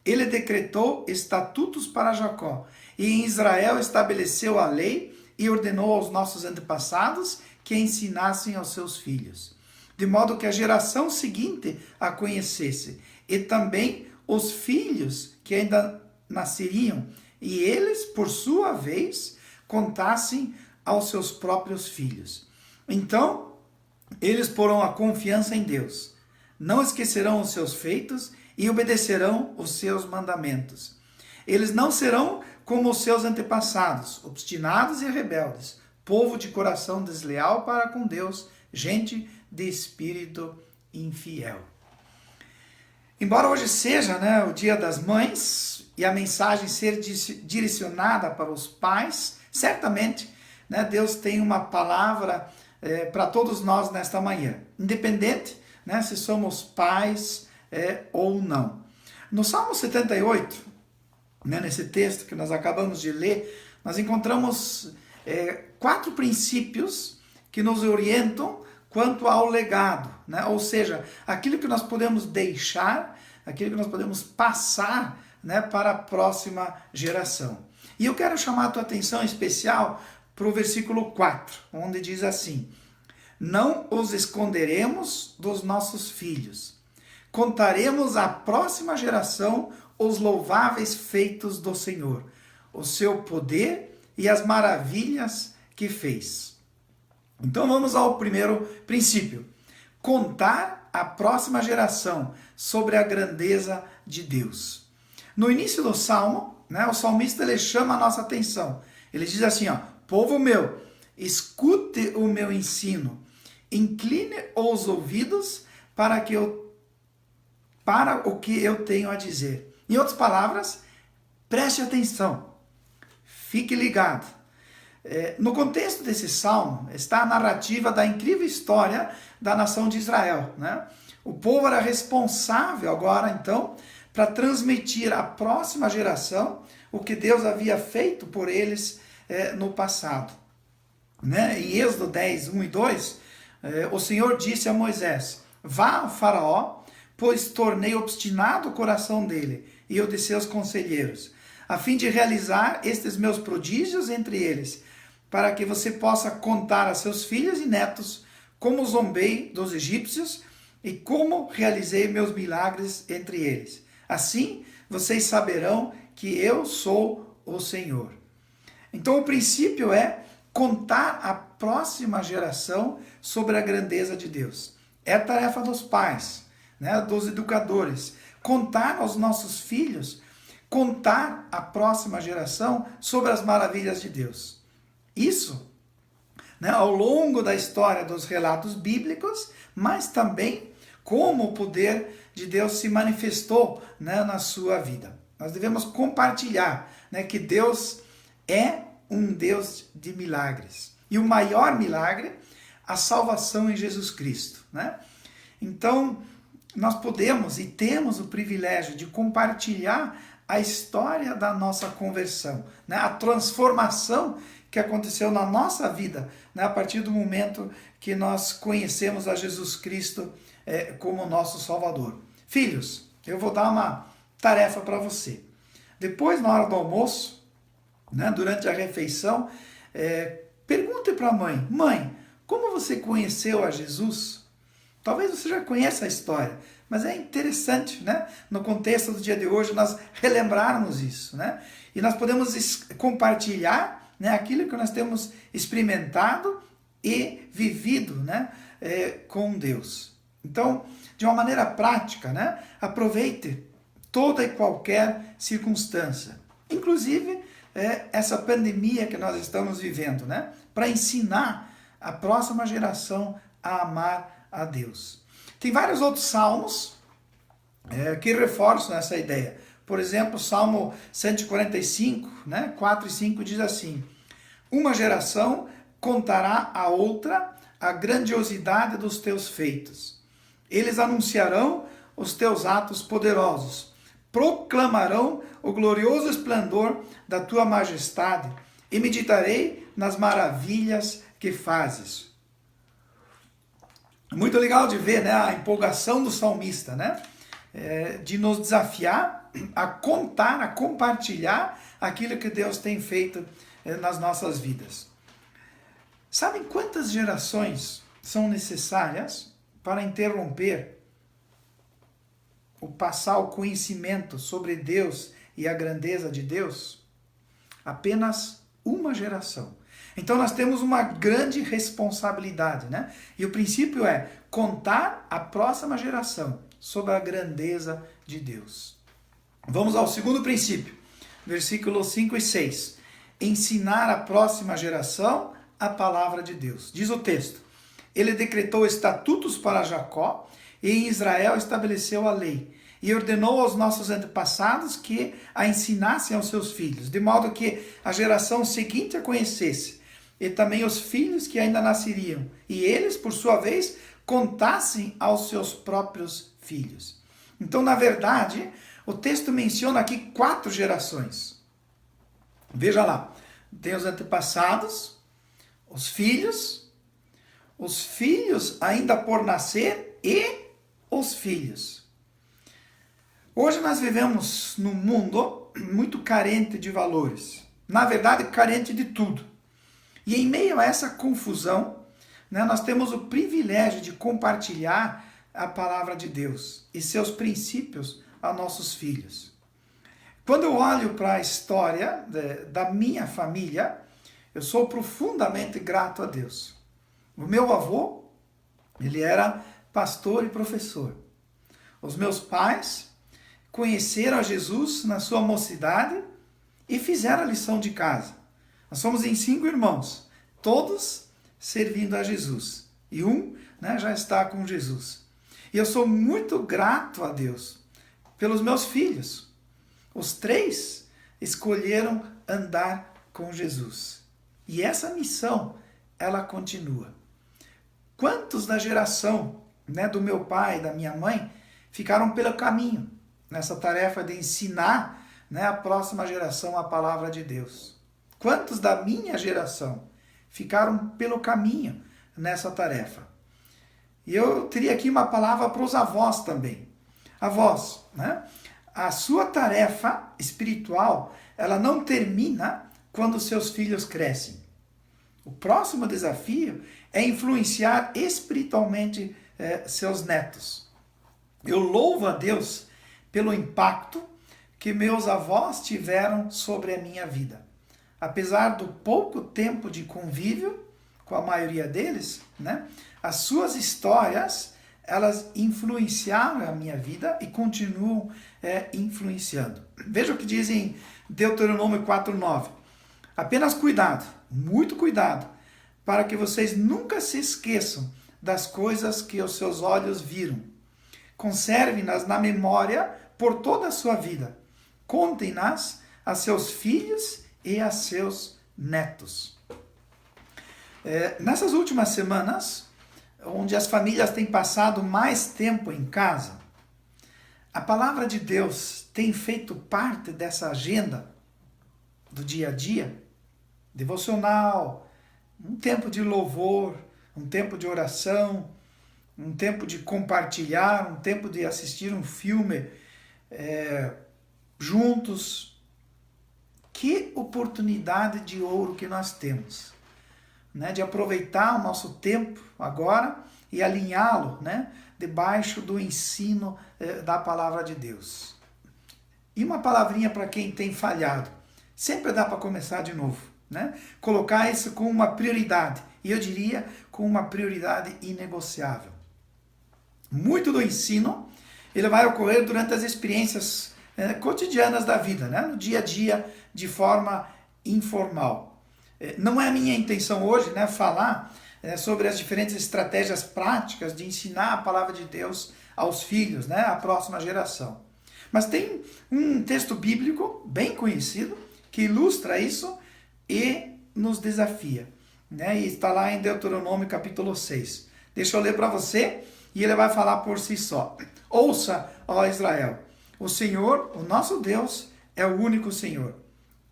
Ele decretou estatutos para Jacó, e em Israel estabeleceu a lei e ordenou aos nossos antepassados que ensinassem aos seus filhos, de modo que a geração seguinte a conhecesse, e também os filhos que ainda nasceriam, e eles, por sua vez, contassem aos seus próprios filhos. Então, eles porão a confiança em Deus, não esquecerão os seus feitos e obedecerão os seus mandamentos. Eles não serão como os seus antepassados, obstinados e rebeldes, povo de coração desleal para com Deus, gente de espírito infiel. Embora hoje seja, né, o Dia das Mães e a mensagem ser direcionada para os pais, certamente, né, Deus tem uma palavra para todos nós nesta manhã, independente, né, se somos pais ou não. No Salmo 78, né, nesse texto que nós acabamos de ler, nós encontramos 4 princípios que nos orientam quanto ao legado, né? Ou seja, aquilo que nós podemos deixar, aquilo que nós podemos passar, né, para a próxima geração. E eu quero chamar a tua atenção especial para o versículo 4, onde diz assim: não os esconderemos dos nossos filhos, contaremos à próxima geração os louváveis feitos do Senhor, o seu poder e as maravilhas que fez. Então vamos ao primeiro princípio: contar à próxima geração sobre a grandeza de Deus. No início do Salmo, né, o salmista ele chama a nossa atenção. Ele diz assim, ó: povo meu, escute o meu ensino, incline os ouvidos para que eu para o que eu tenho a dizer. Em outras palavras, preste atenção, fique ligado. No contexto desse salmo está a narrativa da incrível história da nação de Israel, né? O povo era responsável agora, então, para transmitir à próxima geração o que Deus havia feito por eles no passado. Né? Em Êxodo 10, 1 e 2, o Senhor disse a Moisés: vá ao faraó, pois tornei obstinado o coração dele e o de seus conselheiros, a fim de realizar estes meus prodígios entre eles, para que você possa contar a seus filhos e netos como zombei dos egípcios e como realizei meus milagres entre eles. Assim, vocês saberão que eu sou o Senhor. Então, o princípio é contar à próxima geração sobre a grandeza de Deus. É a tarefa dos pais, né, dos educadores. Contar aos nossos filhos, contar à próxima geração sobre as maravilhas de Deus. Isso, né, ao longo da história dos relatos bíblicos, mas também como o poder de Deus se manifestou, né, na sua vida. Nós devemos compartilhar, né, que Deus é um Deus de milagres. E o maior milagre, a salvação em Jesus Cristo. Né? Então, nós podemos e temos o privilégio de compartilhar a história da nossa conversão, né? A transformação que aconteceu na nossa vida, né? A partir do momento que nós conhecemos a Jesus Cristo como nosso Salvador. Filhos, eu vou dar uma tarefa para você. Depois, na hora do almoço, né, durante a refeição, pergunte para a mãe: mãe, como você conheceu a Jesus? Talvez você já conheça a história, mas é interessante, né? No contexto do dia de hoje, nós relembrarmos isso, né? E nós podemos compartilhar, né, aquilo que nós temos experimentado e vivido, né, com Deus. Então, de uma maneira prática, né, aproveite toda e qualquer circunstância, inclusive essa pandemia que nós estamos vivendo, né, para ensinar a próxima geração a amar a Deus. Tem vários outros salmos que reforçam essa ideia. Por exemplo, Salmo 145, né, 4 e 5 diz assim: uma geração contará a outra a grandiosidade dos teus feitos. Eles anunciarão os teus atos poderosos, proclamarão o glorioso esplendor da tua majestade e meditarei nas maravilhas que fazes. Muito legal de ver, né, a empolgação do salmista, né, de nos desafiar a contar, a compartilhar aquilo que Deus tem feito nas nossas vidas. Sabem quantas gerações são necessárias para interromper passar o conhecimento sobre Deus e a grandeza de Deus? Apenas uma geração. Então nós temos uma grande responsabilidade, né? E o princípio é contar à próxima geração sobre a grandeza de Deus. Vamos ao segundo princípio, versículos 5 e 6. Ensinar à próxima geração a palavra de Deus. Diz o texto: ele decretou estatutos para Jacó e em Israel estabeleceu a lei. E ordenou aos nossos antepassados que a ensinassem aos seus filhos, de modo que a geração seguinte a conhecesse, e também os filhos que ainda nasceriam, e eles, por sua vez, contassem aos seus próprios filhos. Então, na verdade, o texto menciona aqui 4 gerações. Veja lá, tem os antepassados, os filhos ainda por nascer e os filhos. Hoje nós vivemos num mundo muito carente de valores. Na verdade, carente de tudo. E em meio a essa confusão, né, nós temos o privilégio de compartilhar a palavra de Deus e seus princípios a nossos filhos. Quando eu olho para a história da minha família, eu sou profundamente grato a Deus. O meu avô, ele era pastor e professor. Os meus pais conheceram a Jesus na sua mocidade e fizeram a lição de casa. Nós somos em 5 irmãos, todos servindo a Jesus. E um, né, já está com Jesus. E eu sou muito grato a Deus pelos meus filhos. Os 3 escolheram andar com Jesus. E essa missão, ela continua. Quantos da geração, né, do meu pai e da minha mãe ficaram pelo caminho nessa tarefa de ensinar, né, a próxima geração a palavra de Deus? Quantos da minha geração ficaram pelo caminho nessa tarefa? E eu teria aqui uma palavra para os avós também. Avós, né? A sua tarefa espiritual, ela não termina quando seus filhos crescem. O próximo desafio é influenciar espiritualmente seus netos. Eu louvo a Deus pelo impacto que meus avós tiveram sobre a minha vida. Apesar do pouco tempo de convívio com a maioria deles, né, as suas histórias, elas influenciaram a minha vida e continuam influenciando. Veja o que diz em Deuteronômio 4:9. Apenas cuidado, muito cuidado, para que vocês nunca se esqueçam das coisas que os seus olhos viram. Conserve-nas na memória por toda a sua vida. Contem-nas a seus filhos e a seus netos. Nessas últimas semanas, onde as famílias têm passado mais tempo em casa, a palavra de Deus tem feito parte dessa agenda do dia a dia, devocional, um tempo de louvor, um tempo de oração, um tempo de compartilhar, um tempo de assistir um filme juntos. Que oportunidade de ouro que nós temos, né, de aproveitar o nosso tempo agora e alinhá-lo, né, debaixo do ensino da palavra de Deus. E uma palavrinha para quem tem falhado. Sempre dá para começar de novo, né? Colocar isso como uma prioridade. E eu diria com uma prioridade inegociável. Muito do ensino, ele vai ocorrer durante as experiências cotidianas da vida, né? No dia a dia, de forma informal. Não é a minha intenção hoje, né, falar sobre as diferentes estratégias práticas de ensinar a palavra de Deus aos filhos, né, à próxima geração. Mas tem um texto bíblico bem conhecido que ilustra isso e nos desafia, né? E está lá em Deuteronômio capítulo 6. Deixa eu ler para você e ele vai falar por si só. Ouça, ó Israel, o Senhor, o nosso Deus, é o único Senhor.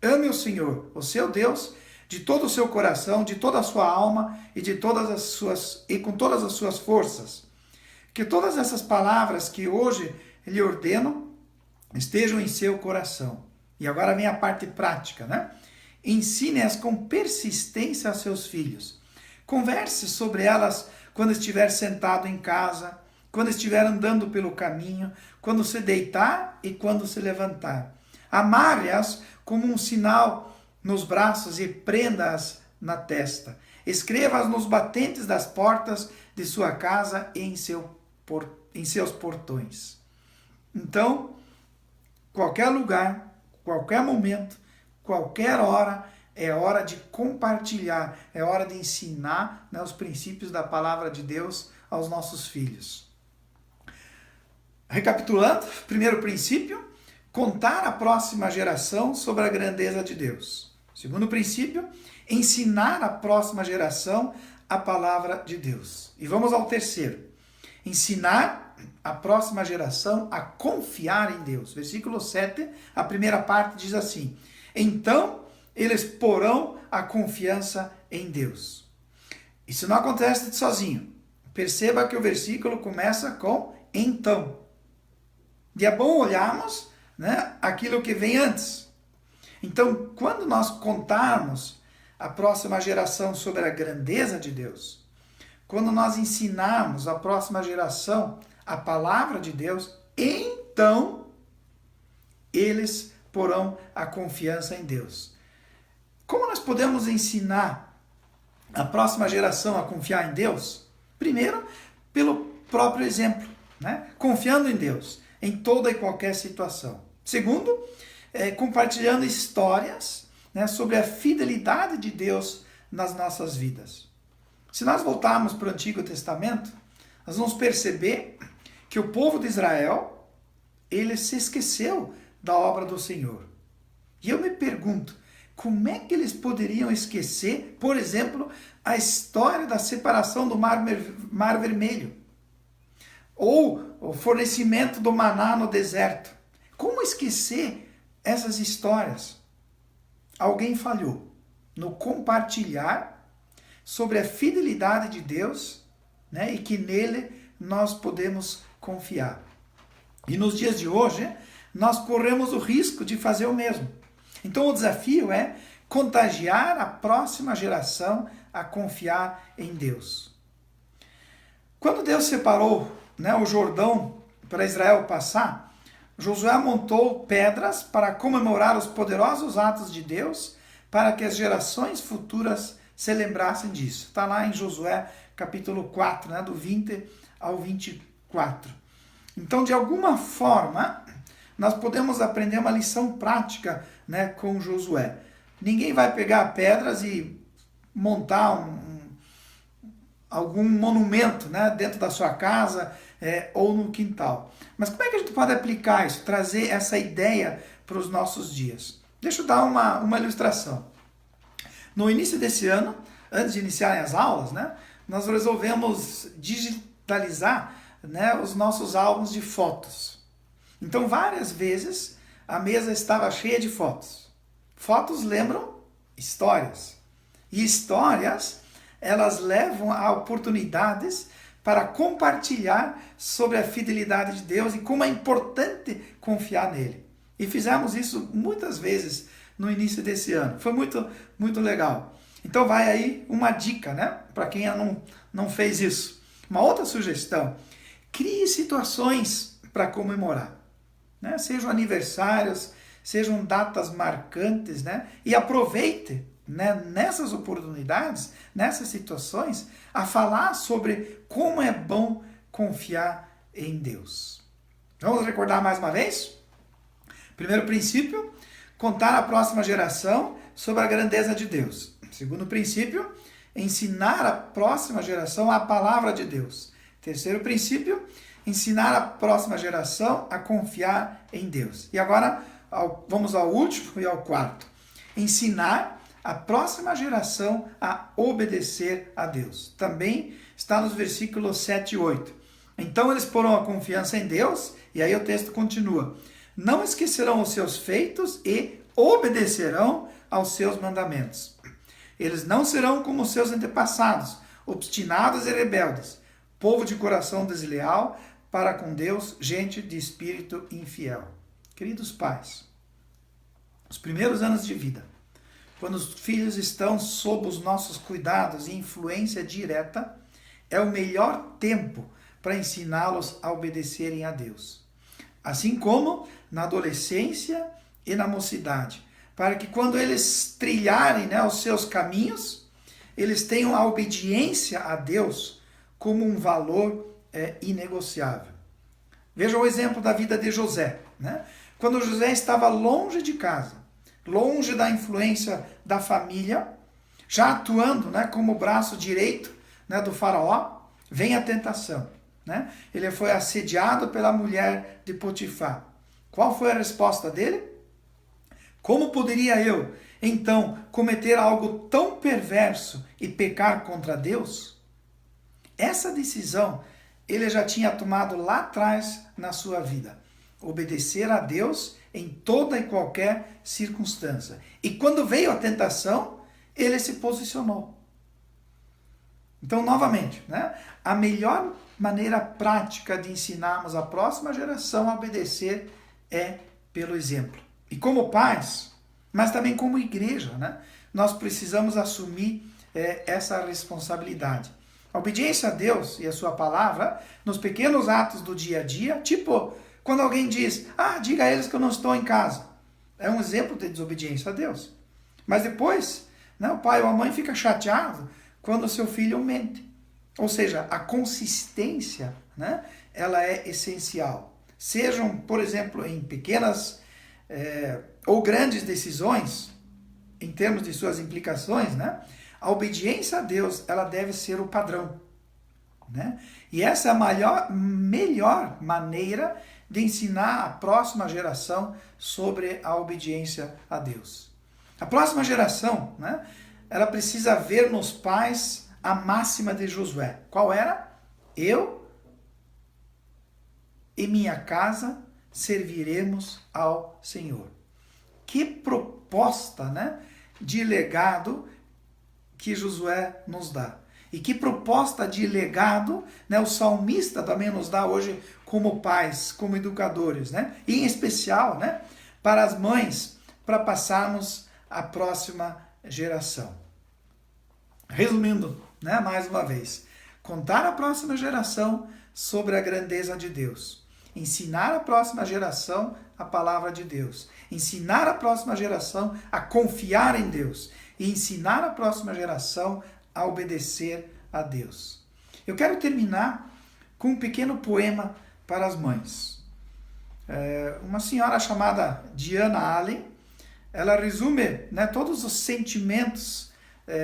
Ame o Senhor, o seu Deus, de todo o seu coração, de toda a sua alma e com todas as suas forças. Que todas essas palavras que hoje lhe ordeno estejam em seu coração. E agora vem a parte prática, né? Ensine-as com persistência a seus filhos. Converse sobre elas quando estiver sentado em casa, quando estiver andando pelo caminho, quando se deitar e quando se levantar. Amarre-as como um sinal nos braços e prenda-as na testa. Escreva-as nos batentes das portas de sua casa e em seus portões. Então, qualquer lugar, qualquer momento, qualquer hora, é hora de compartilhar, é hora de ensinar, né, os princípios da palavra de Deus aos nossos filhos. Recapitulando, primeiro princípio, contar à próxima geração sobre a grandeza de Deus. Segundo princípio, ensinar à próxima geração a palavra de Deus. E vamos ao terceiro, ensinar a próxima geração a confiar em Deus. Versículo 7, a primeira parte diz assim: então eles porão a confiança em Deus. Isso não acontece sozinho. Perceba que o versículo começa com então. E é bom olharmos, né, aquilo que vem antes. Então, quando nós contarmos à próxima geração sobre a grandeza de Deus, quando nós ensinarmos à próxima geração a palavra de Deus, então eles porão a confiança em Deus. Como nós podemos ensinar a próxima geração a confiar em Deus? Primeiro, pelo próprio exemplo, né? Confiando em Deus em toda e qualquer situação. Segundo, compartilhando histórias, né, sobre a fidelidade de Deus nas nossas vidas. Se nós voltarmos para o Antigo Testamento, nós vamos perceber que o povo de Israel, ele se esqueceu da obra do Senhor. E eu me pergunto, como é que eles poderiam esquecer, por exemplo, a história da separação do Mar Vermelho? Ou o fornecimento do maná no deserto? Como esquecer essas histórias? Alguém falhou no compartilhar sobre a fidelidade de Deus, né, e que nele nós podemos confiar. E nos dias de hoje, nós corremos o risco de fazer o mesmo. Então o desafio é contagiar a próxima geração a confiar em Deus. Quando Deus separou, né, o Jordão para Israel passar, Josué montou pedras para comemorar os poderosos atos de Deus, para que as gerações futuras se lembrassem disso. Está lá em Josué capítulo 4, né, do 20 ao 24. Então, de alguma forma, nós podemos aprender uma lição prática, né, com Josué. Ninguém vai pegar pedras e montar algum monumento, né, dentro da sua casa ou no quintal. Mas como é que a gente pode aplicar isso, trazer essa ideia para os nossos dias? Deixa eu dar uma ilustração. No início desse ano, antes de iniciarem as aulas, né, nós resolvemos digitalizar, né, os nossos álbuns de fotos. Então, várias vezes, a mesa estava cheia de fotos. Fotos lembram histórias. E histórias, elas levam a oportunidades para compartilhar sobre a fidelidade de Deus e como é importante confiar nele. E fizemos isso muitas vezes no início desse ano. Foi muito, muito legal. Então vai aí uma dica, né, para quem não fez isso. Uma outra sugestão: crie situações para comemorar, né? Sejam aniversários, sejam datas marcantes, né? E aproveite, né, nessas oportunidades, nessas situações, a falar sobre como é bom confiar em Deus. Vamos recordar mais uma vez? Primeiro princípio, contar à próxima geração sobre a grandeza de Deus. Segundo princípio, ensinar à próxima geração a palavra de Deus. Terceiro princípio, ensinar a próxima geração a confiar em Deus. E agora vamos ao último e ao quarto. Ensinar a próxima geração a obedecer a Deus. Também está nos versículos 7 e 8. Então eles porão a confiança em Deus, e aí o texto continua. Não esquecerão os seus feitos e obedecerão aos seus mandamentos. Eles não serão como os seus antepassados, obstinados e rebeldes, povo de coração desleal para com Deus, gente de espírito infiel. Queridos pais, os primeiros anos de vida, quando os filhos estão sob os nossos cuidados e influência direta, é o melhor tempo para ensiná-los a obedecerem a Deus. Assim como na adolescência e na mocidade, para que quando eles trilharem, né, os seus caminhos, eles tenham a obediência a Deus como um valor inegociável. Veja o exemplo da vida de José, né? Quando José estava longe de casa, longe da influência da família, já atuando, né, como braço direito, né, do faraó, vem a tentação, né? Ele foi assediado pela mulher de Potifar. Qual foi a resposta dele? Como poderia eu, então, cometer algo tão perverso e pecar contra Deus? Essa decisão ele já tinha tomado lá atrás na sua vida. Obedecer a Deus em toda e qualquer circunstância. E quando veio a tentação, ele se posicionou. Então, novamente, né, a melhor maneira prática de ensinarmos a próxima geração a obedecer é pelo exemplo. E como pais, mas também como igreja, né, nós precisamos assumir essa responsabilidade. A obediência a Deus e a sua palavra nos pequenos atos do dia a dia, tipo quando alguém diz, diga a eles que eu não estou em casa. É um exemplo de desobediência a Deus. Mas depois, né, o pai ou a mãe fica chateado quando o seu filho mente. Ou seja, a consistência, né, ela é essencial. Sejam, por exemplo, em pequenas ou grandes decisões, em termos de suas implicações, né, a obediência a Deus ela deve ser o padrão. né? E essa é a melhor maneira de ensinar a próxima geração sobre a obediência a Deus. A próxima geração, né, ela precisa ver nos pais a máxima de Josué. Qual era? Eu e minha casa serviremos ao Senhor. Que proposta, né, de legado que Josué nos dá. E que proposta de legado, né, o salmista também nos dá hoje como pais, como educadores, né? E em especial, né, para as mães, para passarmos à próxima geração. Resumindo, né, mais uma vez, contar à próxima geração sobre a grandeza de Deus. Ensinar a próxima geração a palavra de Deus. Ensinar a próxima geração a confiar em Deus. E ensinar a próxima geração a obedecer a Deus. Eu quero terminar com um pequeno poema para as mães. Uma senhora chamada Diana Allen, ela resume, né, todos os sentimentos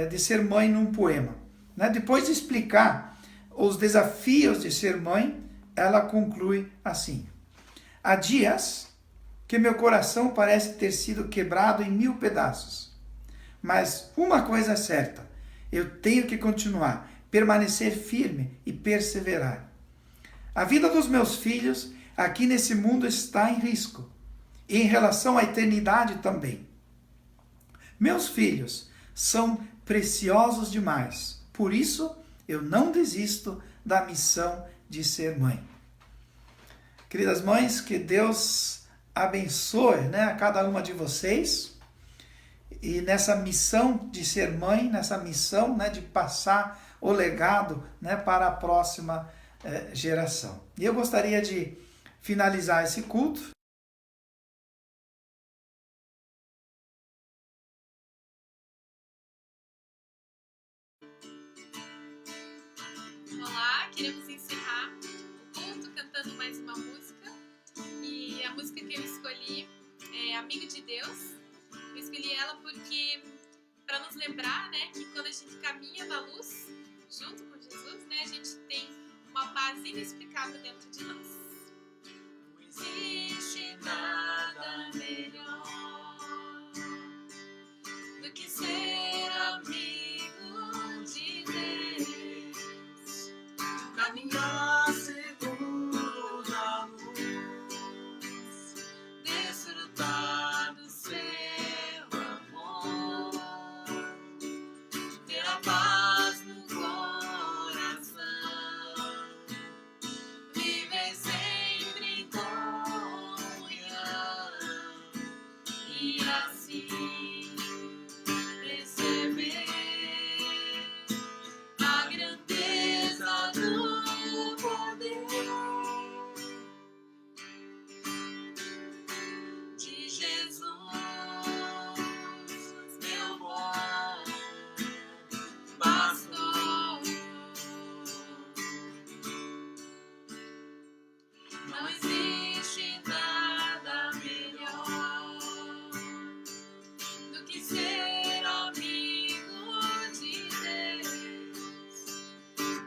de ser mãe num poema. Né? Depois de explicar os desafios de ser mãe, ela conclui assim: há dias que meu coração parece ter sido quebrado em 1000 pedaços. Mas uma coisa é certa, eu tenho que continuar, permanecer firme e perseverar. A vida dos meus filhos aqui nesse mundo está em risco, e em relação à eternidade também. Meus filhos são preciosos demais, por isso eu não desisto da missão de ser mãe. Queridas mães, que Deus abençoe, né, a cada uma de vocês. E nessa missão de ser mãe, nessa missão, né, de passar o legado, né, para a próxima geração. E eu gostaria de finalizar esse culto. Olá, queremos encerrar o culto cantando mais uma música. E a música que eu escolhi é Amigo de Deus. Eu escolhi ela porque, para nos lembrar, né, que quando a gente caminha na luz, junto com Jesus, né, a gente tem uma paz inexplicável dentro de nós. Não existe nada melhor do que ser amigo de Deus, caminhar seguro na luz, desfrutar do seu amor, ter a paz no coração, viver sempre em comunhão e assim perceber a grandeza do poder de Jesus, meu bom pastor. Não existe nada melhor do que ser amigo de Deus,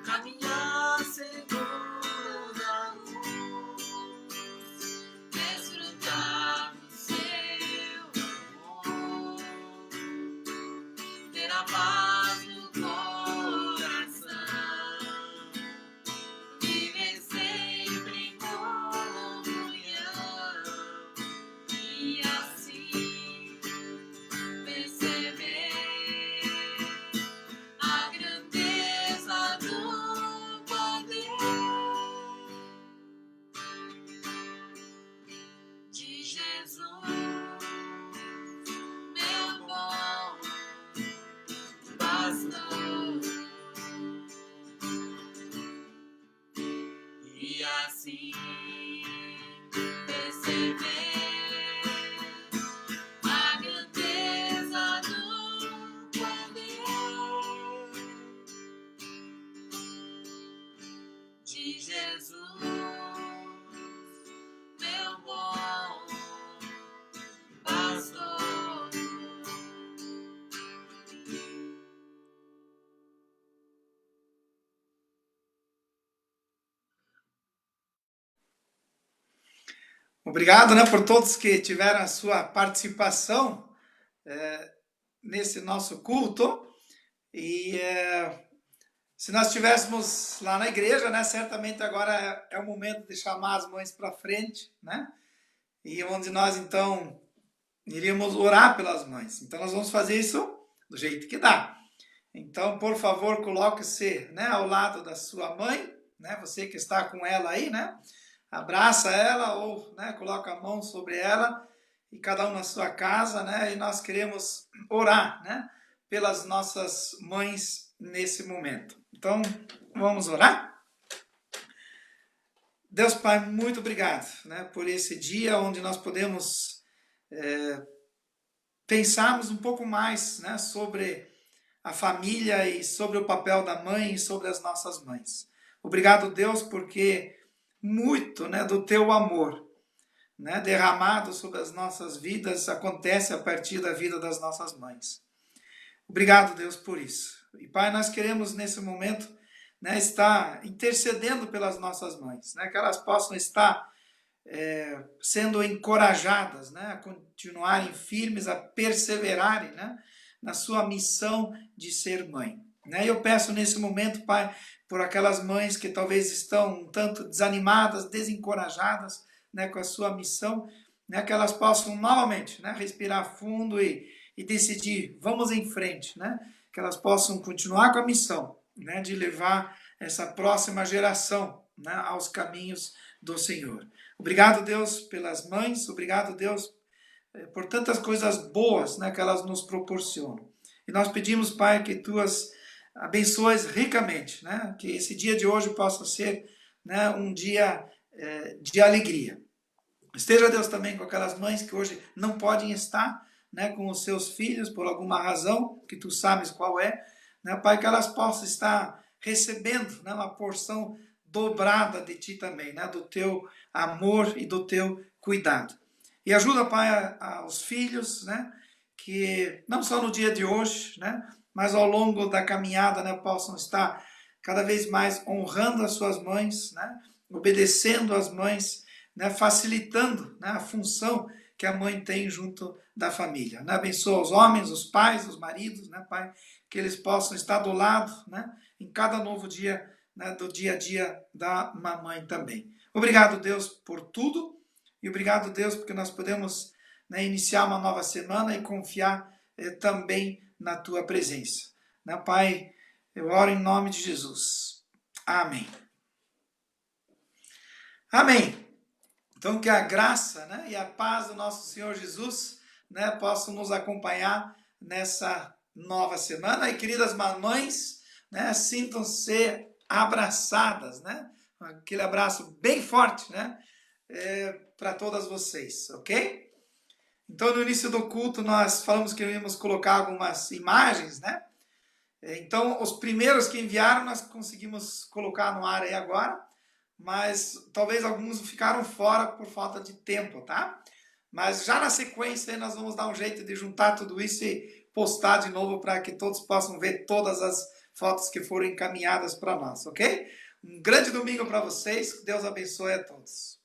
caminhar seguro na luz, desfrutar do seu amor, ter a paz no coração, viver sempre em comunhão e assim perceber a grandeza do poder de Jesus, meu bom pastor. E assim perceber a grandeza do poder de Jesus, meu bom Obrigado, né, por todos que tiveram a sua participação nesse nosso culto. E se nós estivéssemos lá na igreja, né, certamente agora é o momento de chamar as mães para frente, né? E onde nós, então, iríamos orar pelas mães. Então, nós vamos fazer isso do jeito que dá. Então, por favor, coloque-se, né, ao lado da sua mãe, né, você que está com ela aí, né? Abraça ela ou, né, coloca a mão sobre ela e cada um na sua casa, né? E nós queremos orar, né, pelas nossas mães nesse momento. Então, vamos orar? Deus Pai, muito obrigado, né, por esse dia onde nós podemos pensarmos um pouco mais, né, sobre a família e sobre o papel da mãe e sobre as nossas mães. Obrigado, Deus, porque muito, né, do teu amor, né, derramado sobre as nossas vidas acontece a partir da vida das nossas mães. Obrigado, Deus, por isso. E, Pai, nós queremos nesse momento, né, estar intercedendo pelas nossas mães, né, que elas possam estar sendo encorajadas, né, a continuarem firmes, a perseverarem, né, na sua missão de ser mãe. Né? Eu peço nesse momento, Pai, por aquelas mães que talvez estão um tanto desanimadas, desencorajadas, né, com a sua missão, né, que elas possam novamente, né, respirar fundo e decidir, vamos em frente, né, que elas possam continuar com a missão, né, de levar essa próxima geração, né, aos caminhos do Senhor. Obrigado, Deus, pelas mães, obrigado, Deus, por tantas coisas boas, né, que elas nos proporcionam. E nós pedimos, Pai, que Tu as abençoes ricamente, né, que esse dia de hoje possa ser, né, um dia de alegria. Esteja, Deus, também com aquelas mães que hoje não podem estar, né, com os seus filhos por alguma razão, que Tu sabes qual é, né, Pai, que elas possam estar recebendo, né, uma porção dobrada de Ti também, né, do Teu amor e do Teu cuidado. E ajuda, Pai, aos filhos, né, que não só no dia de hoje, né, mas ao longo da caminhada, né, possam estar cada vez mais honrando as suas mães, né, obedecendo as mães, né, facilitando, né, a função que a mãe tem junto da família. Né? Abençoa os homens, os pais, os maridos, né, Pai, que eles possam estar do lado, né, em cada novo dia, né, do dia a dia da mamãe também. Obrigado, Deus, por tudo. E obrigado, Deus, porque nós podemos, né, iniciar uma nova semana e confiar também na Tua presença. Né, Pai, eu oro em nome de Jesus. Amém. Amém. Então, que a graça, né, e a paz do nosso Senhor Jesus, né, possam nos acompanhar nessa nova semana. E, queridas mamães, né, sintam-se abraçadas, né? Aquele abraço bem forte, né? Para todas vocês, ok? Então, no início do culto, nós falamos que íamos colocar algumas imagens, né? Então, os primeiros que enviaram, nós conseguimos colocar no ar aí agora, mas talvez alguns ficaram fora por falta de tempo, tá? Mas já na sequência, nós vamos dar um jeito de juntar tudo isso e postar de novo para que todos possam ver todas as fotos que foram encaminhadas para nós, ok? Um grande domingo para vocês, que Deus abençoe a todos.